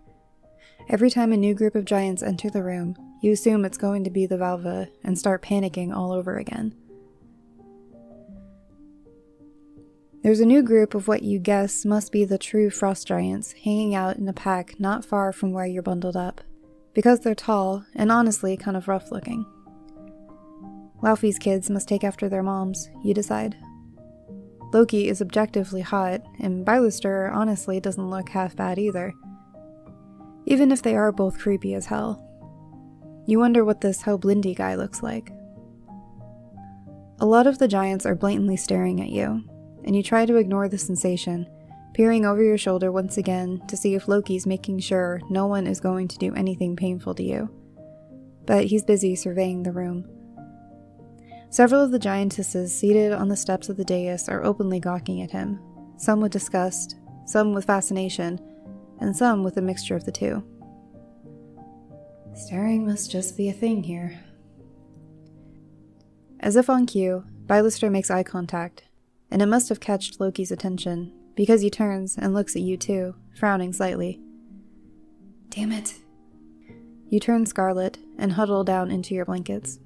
Every time a new group of giants enter the room, you assume it's going to be the Valva and start panicking all over again. There's a new group of what you guess must be the true frost giants hanging out in a pack not far from where you're bundled up, because they're tall and honestly kind of rough looking. Laufey's kids must take after their moms, you decide. Loki is objectively hot, and Bylester honestly doesn't look half bad either, even if they are both creepy as hell. You wonder what this Hellblindy guy looks like. A lot of the giants are blatantly staring at you, and you try to ignore the sensation, peering over your shoulder once again to see if Loki's making sure no one is going to do anything painful to you. But he's busy surveying the room. Several of the giantesses seated on the steps of the dais are openly gawking at him, some with disgust, some with fascination, and some with a mixture of the two. Staring must just be a thing here. As if on cue, Bylester makes eye contact, and it must have catched Loki's attention, because he turns and looks at you too, frowning slightly. Damn it. You turn scarlet and huddle down into your blankets.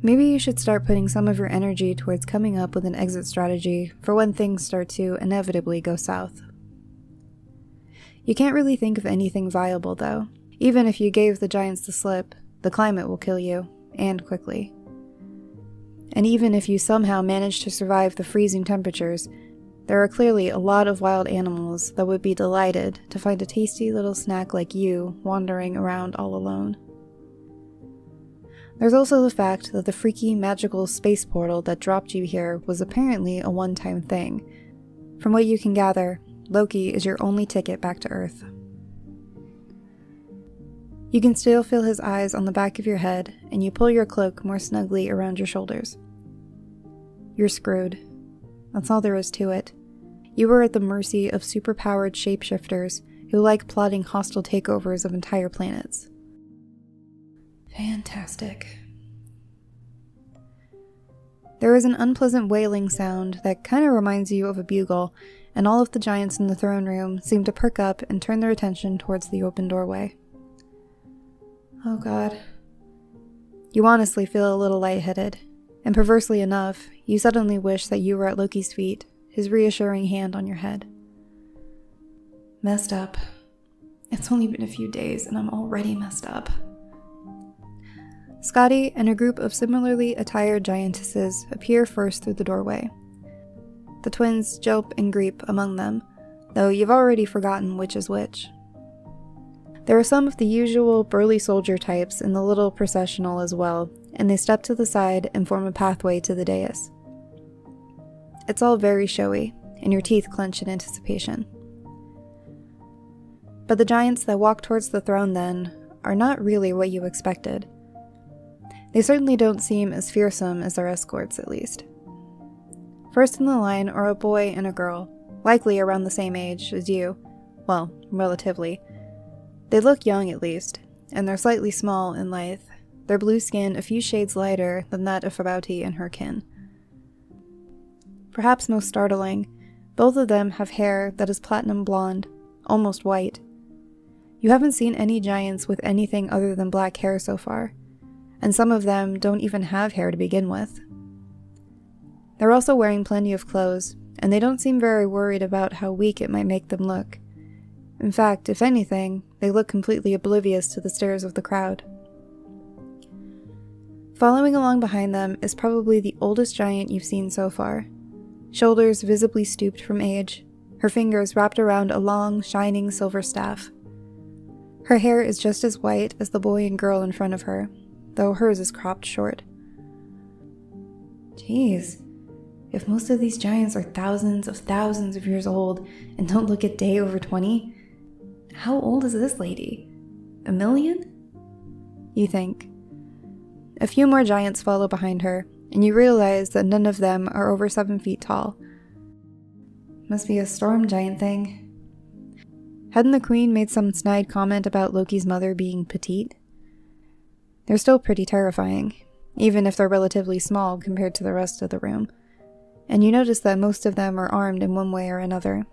Maybe you should start putting some of your energy towards coming up with an exit strategy for when things start to inevitably go south. You can't really think of anything viable though. Even if you gave the giants the slip, the climate will kill you, and quickly. And even if you somehow manage to survive the freezing temperatures, there are clearly a lot of wild animals that would be delighted to find a tasty little snack like you wandering around all alone. There's also the fact that the freaky magical space portal that dropped you here was apparently a one-time thing. From what you can gather, Loki is your only ticket back to Earth. You can still feel his eyes on the back of your head, and you pull your cloak more snugly around your shoulders. You're screwed. That's all there is to it. You are at the mercy of superpowered shapeshifters who like plotting hostile takeovers of entire planets. Fantastic. There is an unpleasant wailing sound that kind of reminds you of a bugle, and all of the giants in the throne room seem to perk up and turn their attention towards the open doorway. Oh god. You honestly feel a little lightheaded, and perversely enough, you suddenly wish that you were at Loki's feet, his reassuring hand on your head. Messed up. It's only been a few days and I'm already messed up. Skadi and a group of similarly attired giantesses appear first through the doorway. The twins Gjalep and Griep among them, though you've already forgotten which is which. There are some of the usual burly soldier types in the little processional as well, and they step to the side and form a pathway to the dais. It's all very showy, and your teeth clench in anticipation. But the giants that walk towards the throne then are not really what you expected. They certainly don't seem as fearsome as their escorts, at least. First in the line are a boy and a girl, likely around the same age as you. Well, relatively. They look young at least, and they're slightly small and lithe, their blue skin a few shades lighter than that of Farbuti and her kin. Perhaps most startling, both of them have hair that is platinum blonde, almost white. You haven't seen any giants with anything other than black hair so far, and some of them don't even have hair to begin with. They're also wearing plenty of clothes, and they don't seem very worried about how weak it might make them look. In fact, if anything, they look completely oblivious to the stares of the crowd. Following along behind them is probably the oldest giant you've seen so far. Shoulders visibly stooped from age, her fingers wrapped around a long, shining silver staff. Her hair is just as white as the boy and girl in front of her, though hers is cropped short. Jeez, if most of these giants are thousands of years old and don't look a day over 20, how old is this lady? 1 million? You think. A few more giants follow behind her, and you realize that none of them are over 7 feet tall. Must be a storm giant thing. Hadn't the queen made some snide comment about Loki's mother being petite? They're still pretty terrifying, even if they're relatively small compared to the rest of the room, and you notice that most of them are armed in one way or another.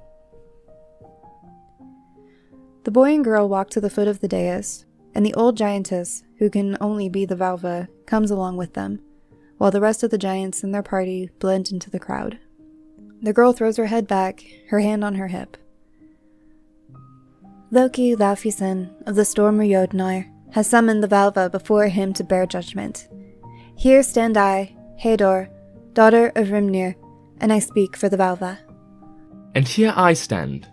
The boy and girl walk to the foot of the dais, and the old giantess, who can only be the Valva, comes along with them, while the rest of the giants and their party blend into the crowd. The girl throws her head back, her hand on her hip. Loki Laufeyson of the Stormer Jotnar has summoned the Valva before him to bear judgment. Here stand I, Hedor, daughter of Hrimnir, and I speak for the Valva. And here I stand,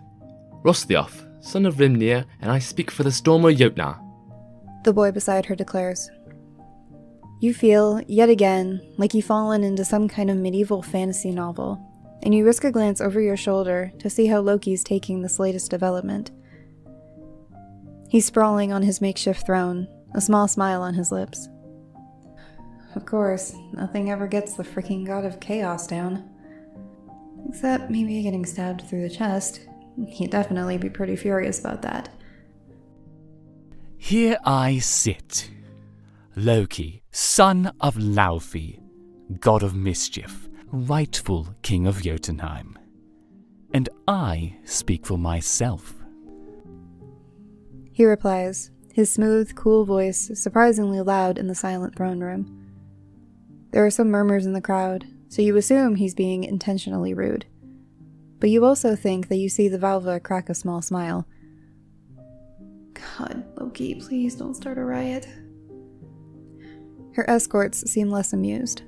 Hrossþjófr, son of Hrimnir, and I speak for the Stormer Jotnar. The boy beside her declares. You feel, yet again, like you've fallen into some kind of medieval fantasy novel, and you risk a glance over your shoulder to see how Loki's taking this latest development. He's sprawling on his makeshift throne, a small smile on his lips. Of course, nothing ever gets the freaking god of chaos down. Except maybe getting stabbed through the chest. He'd definitely be pretty furious about that. Here I sit, Loki, son of Laufey, god of mischief, rightful king of Jotunheim. And I speak for myself. He replies, his smooth, cool voice surprisingly loud in the silent throne room. There are some murmurs in the crowd, so you assume he's being intentionally rude. But you also think that you see the Valva crack a small smile. God, Loki, please don't start a riot. Her escorts seem less amused.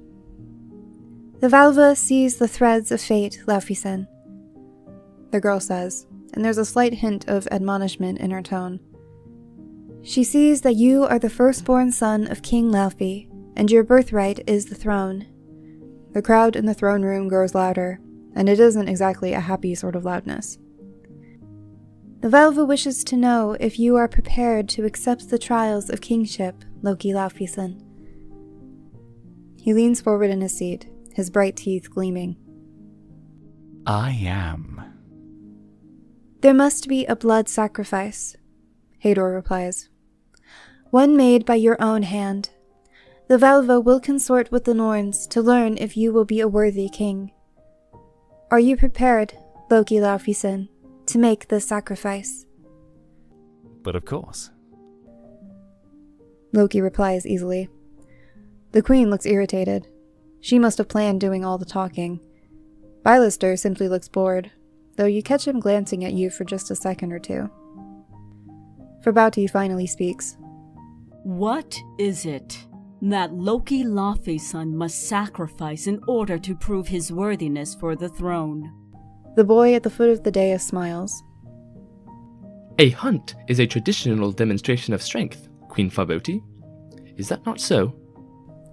The Valva sees the threads of fate, Laufeyson, the girl says, and there's a slight hint of admonishment in her tone. She sees that you are the firstborn son of King Laufey, and your birthright is the throne. The crowd in the throne room grows louder, and it isn't exactly a happy sort of loudness. The Valva wishes to know if you are prepared to accept the trials of kingship, Loki Laufeyson. He leans forward in his seat, his bright teeth gleaming. I am. There must be a blood sacrifice, Hador replies. One made by your own hand. The Valva will consort with the Norns to learn if you will be a worthy king. Are you prepared, Loki Laufeyson, to make this sacrifice? But of course. Loki replies easily. The queen looks irritated. She must have planned doing all the talking. Bylester simply looks bored, though you catch him glancing at you for just a second or two. Farbuti finally speaks. What is it that Loki Laufeyson must sacrifice in order to prove his worthiness for the throne? The boy at the foot of the dais smiles. A hunt is a traditional demonstration of strength, Queen Farbuti. Is that not so?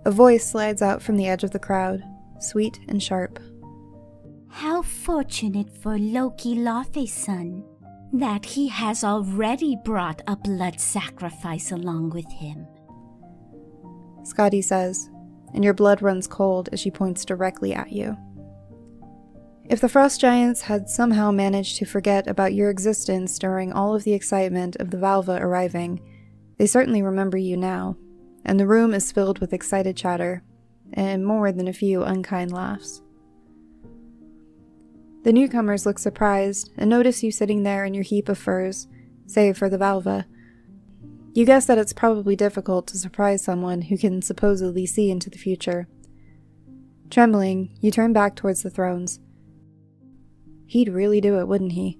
A voice slides out from the edge of the crowd, sweet and sharp. How fortunate for Loki Laufeyson that he has already brought a blood sacrifice along with him. Skadi says, and your blood runs cold as she points directly at you. If the Frost Giants had somehow managed to forget about your existence during all of the excitement of the Valva arriving, they certainly remember you now, and the room is filled with excited chatter, and more than a few unkind laughs. The newcomers look surprised and notice you sitting there in your heap of furs, save for the Valva. You guess that it's probably difficult to surprise someone who can supposedly see into the future. Trembling, you turn back towards the thrones. He'd really do it, wouldn't he?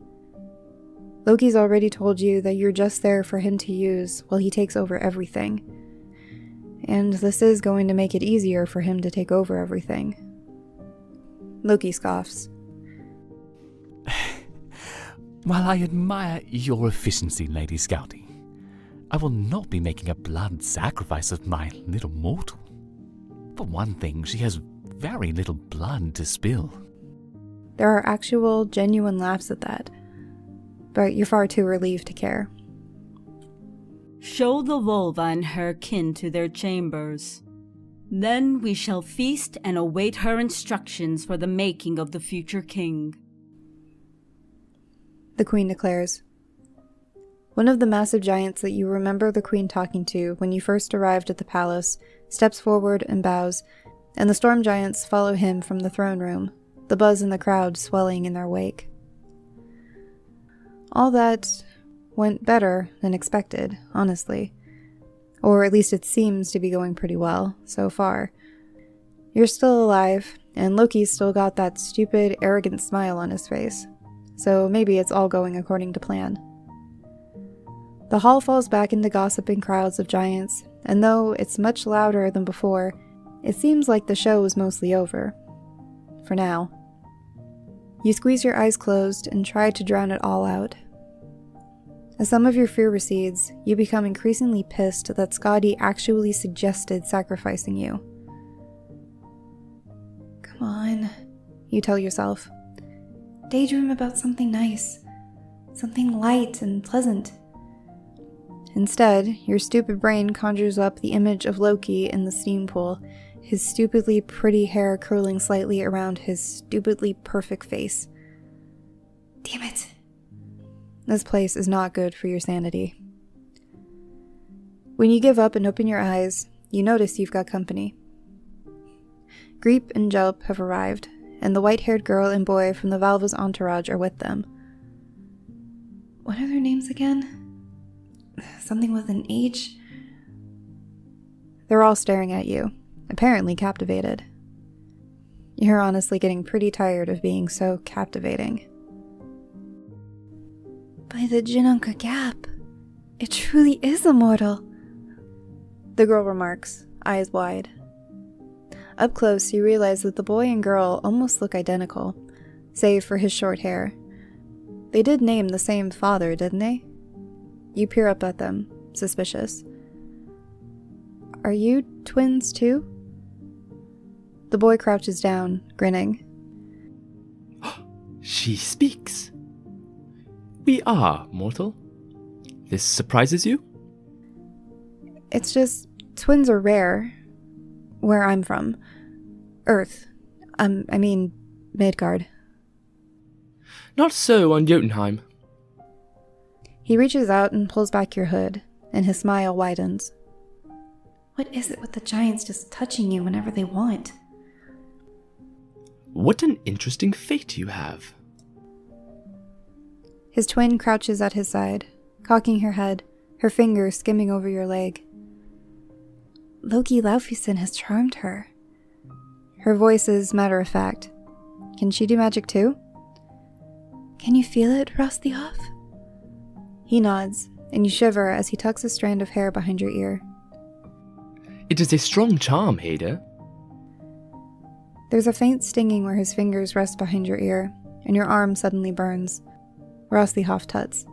Loki's already told you that you're just there for him to use while he takes over everything. And this is going to make it easier for him to take over everything. Loki scoffs. While I admire your efficiency, Lady Skadi, I will not be making a blood sacrifice of my little mortal. For one thing, she has very little blood to spill. There are actual, genuine laughs at that, but you're far too relieved to care. Show the vulva and her kin to their chambers. Then we shall feast and await her instructions for the making of the future king. The queen declares. One of the massive giants that you remember the queen talking to when you first arrived at the palace steps forward and bows, and the storm giants follow him from the throne room, the buzz in the crowd swelling in their wake. All that went better than expected, honestly. Or at least it seems to be going pretty well, so far. You're still alive, and Loki's still got that stupid, arrogant smile on his face. So maybe it's all going according to plan. The hall falls back into gossiping crowds of giants, and though it's much louder than before, it seems like the show is mostly over. For now. You squeeze your eyes closed and try to drown it all out. As some of your fear recedes, you become increasingly pissed that Skadi actually suggested sacrificing you. Come on, you tell yourself. Daydream about something nice. Something light and pleasant. Instead, your stupid brain conjures up the image of Loki in the steam pool, his stupidly pretty hair curling slightly around his stupidly perfect face. Damn it. This place is not good for your sanity. When you give up and open your eyes, you notice you've got company. Griep and Gjalep have arrived, and the white-haired girl and boy from the Valva's entourage are with them. What are their names again? Something with an H? They're all staring at you, apparently captivated. You're honestly getting pretty tired of being so captivating. By the Jinunka Gap, it truly is immortal, the girl remarks, eyes wide. Up close, you realize that the boy and girl almost look identical, save for his short hair. They did name the same father, didn't they? You peer up at them, suspicious. Are you twins too? The boy crouches down, grinning. She speaks. We are mortal. This surprises you? It's just, twins are rare. Where I'm from. Earth. Midgard. Not so on Jotunheim. He reaches out and pulls back your hood, and his smile widens. What is it with the giants just touching you whenever they want? What an interesting fate you have. His twin crouches at his side, cocking her head, her fingers skimming over your leg. Loki Laufeyson has charmed her. Her voice is matter-of-fact. Can she do magic too? Can you feel it, Hrossþjófr? He nods, and you shiver as he tucks a strand of hair behind your ear. It is a strong charm, Hader. There's a faint stinging where his fingers rest behind your ear, and your arm suddenly burns. Hrossþjófr tuts.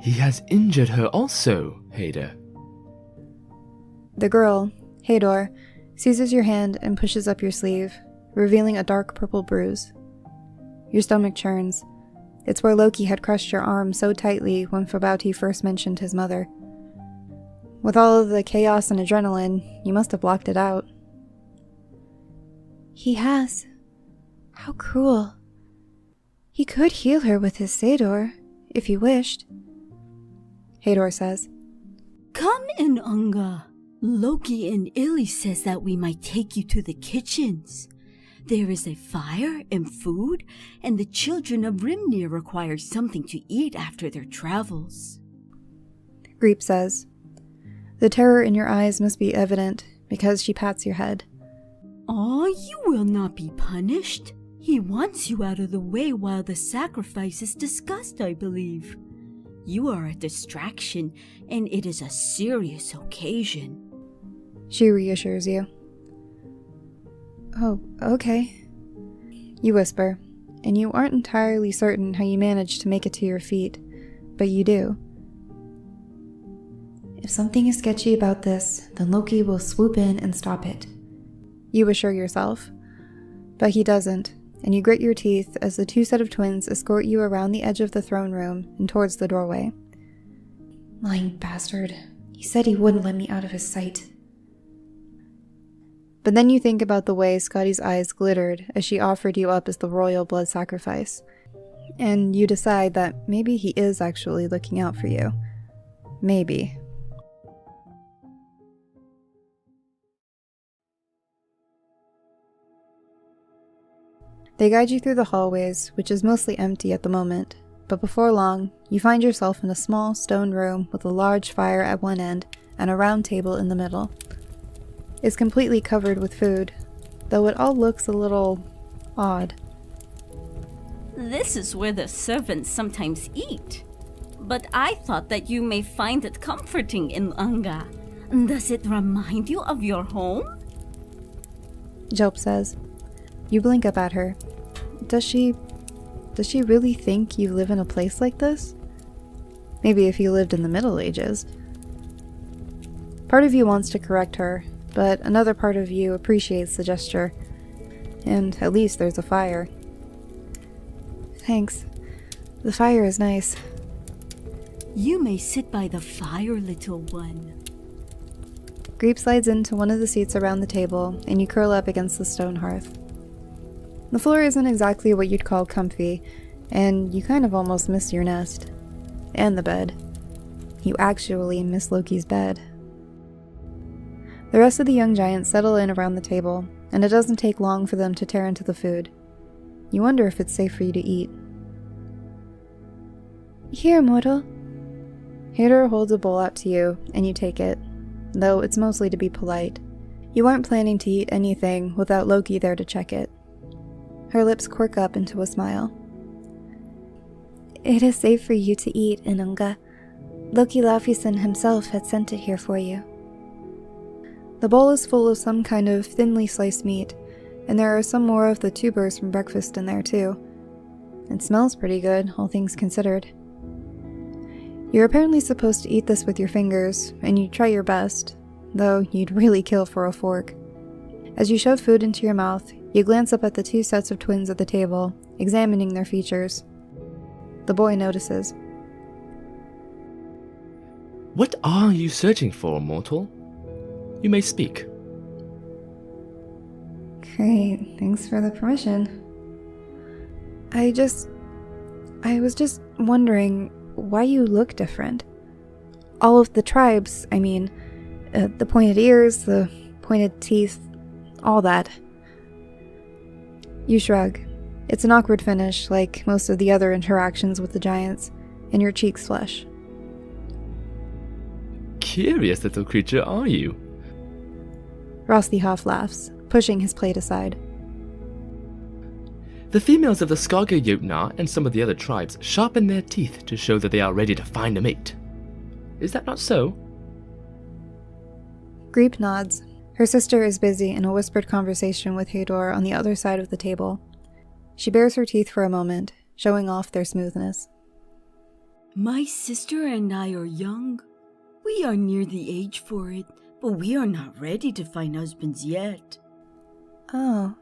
He has injured her also, Hader. The girl, Hador, seizes your hand and pushes up your sleeve, revealing a dark purple bruise. Your stomach churns. It's where Loki had crushed your arm so tightly when Farbuti first mentioned his mother. With all of the chaos and adrenaline, you must have blocked it out. He has. How cruel. He could heal her with his Sador, if he wished. Hador says. Come in, Unga. Loki and Illy says that we might take you to the kitchens. There is a fire and food, and the children of Rimnir require something to eat after their travels. Griep says. The terror in your eyes must be evident, because she pats your head. You will not be punished. He wants you out of the way while the sacrifice is discussed, I believe. You are a distraction, and it is a serious occasion. She reassures you. Oh, okay. You whisper, and you aren't entirely certain how you manage to make it to your feet, but you do. If something is sketchy about this, then Loki will swoop in and stop it. You assure yourself. But he doesn't, and you grit your teeth as the two set of twins escort you around the edge of the throne room and towards the doorway. Lying bastard. He said he wouldn't let me out of his sight. But then you think about the way Skadi's eyes glittered as she offered you up as the royal blood sacrifice, and you decide that maybe he is actually looking out for you. Maybe. They guide you through the hallways, which is mostly empty at the moment, but before long, you find yourself in a small stone room with a large fire at one end and a round table in the middle. It's completely covered with food, though it all looks a little odd. This is where the servants sometimes eat. But I thought that you may find it comforting in Unga. Does it remind you of your home? Gjalep says. You blink up at her. Does she really think you live in a place like this? Maybe if you lived in the Middle Ages. Part of you wants to correct her, but another part of you appreciates the gesture. And at least there's a fire. Thanks. The fire is nice. You may sit by the fire, little one. Griep slides into one of the seats around the table, and you curl up against the stone hearth. The floor isn't exactly what you'd call comfy, and you kind of almost miss your nest. And the bed. You actually miss Loki's bed. The rest of the young giants settle in around the table, and it doesn't take long for them to tear into the food. You wonder if it's safe for you to eat. Here, mortal. Hador holds a bowl out to you, and you take it, though it's mostly to be polite. You aren't planning to eat anything without Loki there to check it. Her lips quirk up into a smile. It is safe for you to eat, Inunga. Loki Laufeyson himself had sent it here for you. The bowl is full of some kind of thinly sliced meat, and there are some more of the tubers from breakfast in there too. It smells pretty good, all things considered. You're apparently supposed to eat this with your fingers, and you try your best, though you'd really kill for a fork. As you shove food into your mouth, you glance up at the 2 sets of twins at the table, examining their features. The boy notices. What are you searching for, mortal? You may speak. Great, thanks for the permission. I was just wondering why you look different. All of the tribes, I mean, the pointed ears, the pointed teeth, all that. You shrug. It's an awkward finish, like most of the other interactions with the giants, and your cheeks flush. Curious little creature, are you? Hrossþjófr laughs, pushing his plate aside. The females of the Skadi Jotnar and some of the other tribes sharpen their teeth to show that they are ready to find a mate. Is that not so? Griep nods. Her sister is busy in a whispered conversation with Hador on the other side of the table. She bares her teeth for a moment, showing off their smoothness. My sister and I are young. We are near the age for it, but we are not ready to find husbands yet. Oh.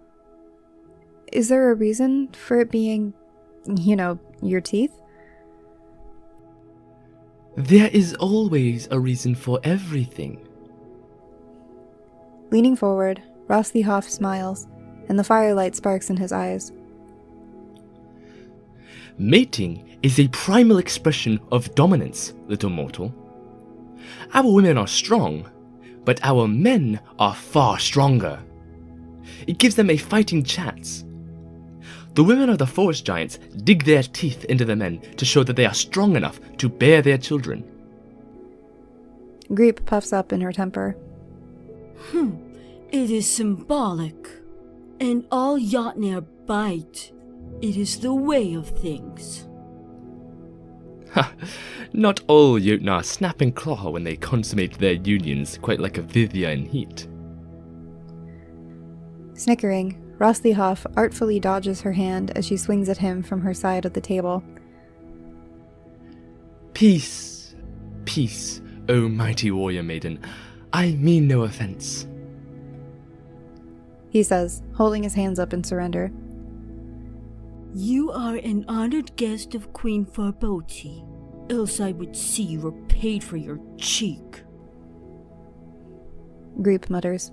Is there a reason for it being, your teeth? There is always a reason for everything. Leaning forward, Hrossþjófr smiles, and the firelight sparks in his eyes. Mating is a primal expression of dominance, little mortal. Our women are strong, but our men are far stronger. It gives them a fighting chance. The women of the forest giants dig their teeth into the men to show that they are strong enough to bear their children. Griep puffs up in her temper. It is symbolic. And all Jotnar bite. It is the way of things. Ha! Not all Jotnar snap and claw when they consummate their unions, quite like a Vithya in heat. Snickering, Hrossþjófr artfully dodges her hand as she swings at him from her side of the table. Peace, peace, O mighty warrior maiden. I mean no offense. He says, holding his hands up in surrender. You are an honored guest of Queen Farbuti, else I would see you were paid for your cheek. Griep mutters.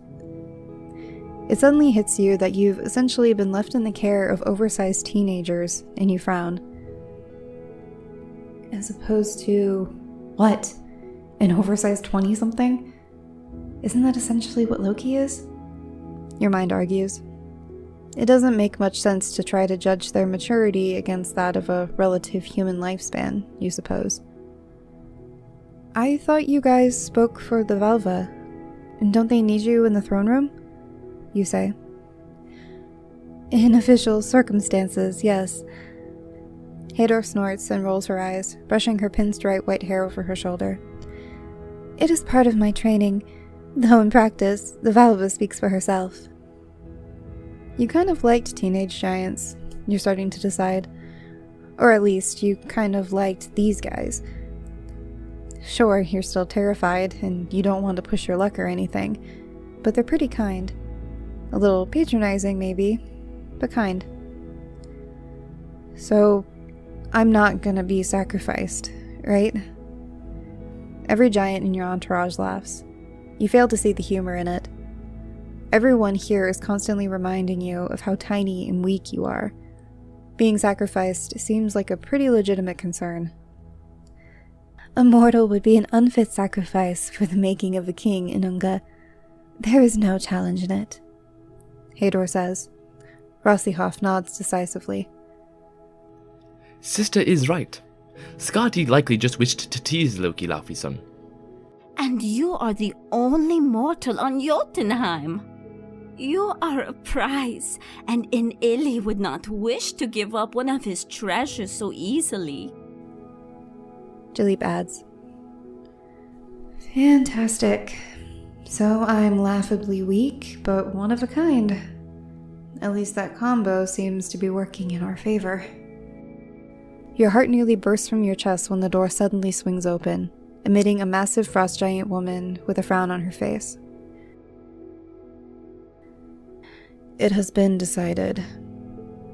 It suddenly hits you that you've essentially been left in the care of oversized teenagers, and you frown. As opposed to, what? An oversized 20-something? Isn't that essentially what Loki is? Your mind argues. It doesn't make much sense to try to judge their maturity against that of a relative human lifespan, you suppose. I thought you guys spoke for the Valva. And don't they need you in the throne room? You say. In official circumstances, yes. Hador snorts and rolls her eyes, brushing her pinstripe white hair over her shoulder. It is part of my training, though in practice, the Valva speaks for herself. You kind of liked teenage giants, you're starting to decide. Or at least, you kind of liked these guys. Sure, you're still terrified, and you don't want to push your luck or anything, but they're pretty kind. A little patronizing, maybe, but kind. So, I'm not gonna be sacrificed, right? Every giant in your entourage laughs. You fail to see the humor in it. Everyone here is constantly reminding you of how tiny and weak you are. Being sacrificed seems like a pretty legitimate concern. A mortal would be an unfit sacrifice for the making of a king in Unga. There is no challenge in it. Hador says. Hrossþjófr nods decisively. Sister is right. Skadi likely just wished to tease Loki Laufeyson. And you are the only mortal on Jotunheim. You are a prize, and Ili would not wish to give up one of his treasures so easily. Gjalep adds. Fantastic. So I'm laughably weak, but one of a kind. At least that combo seems to be working in our favor. Your heart nearly bursts from your chest when the door suddenly swings open, emitting a massive frost giant woman with a frown on her face. It has been decided,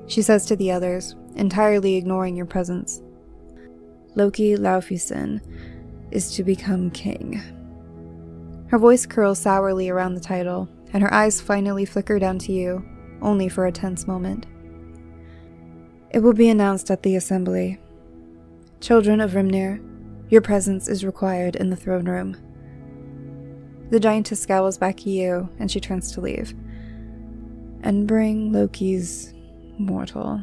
she says to the others, entirely ignoring your presence. Loki Laufeyson is to become king. Her voice curls sourly around the title, and her eyes finally flicker down to you, only for a tense moment. It will be announced at the assembly. Children of Rimnir, your presence is required in the throne room. The giantess scowls back at you, and she turns to leave. And bring Loki's mortal.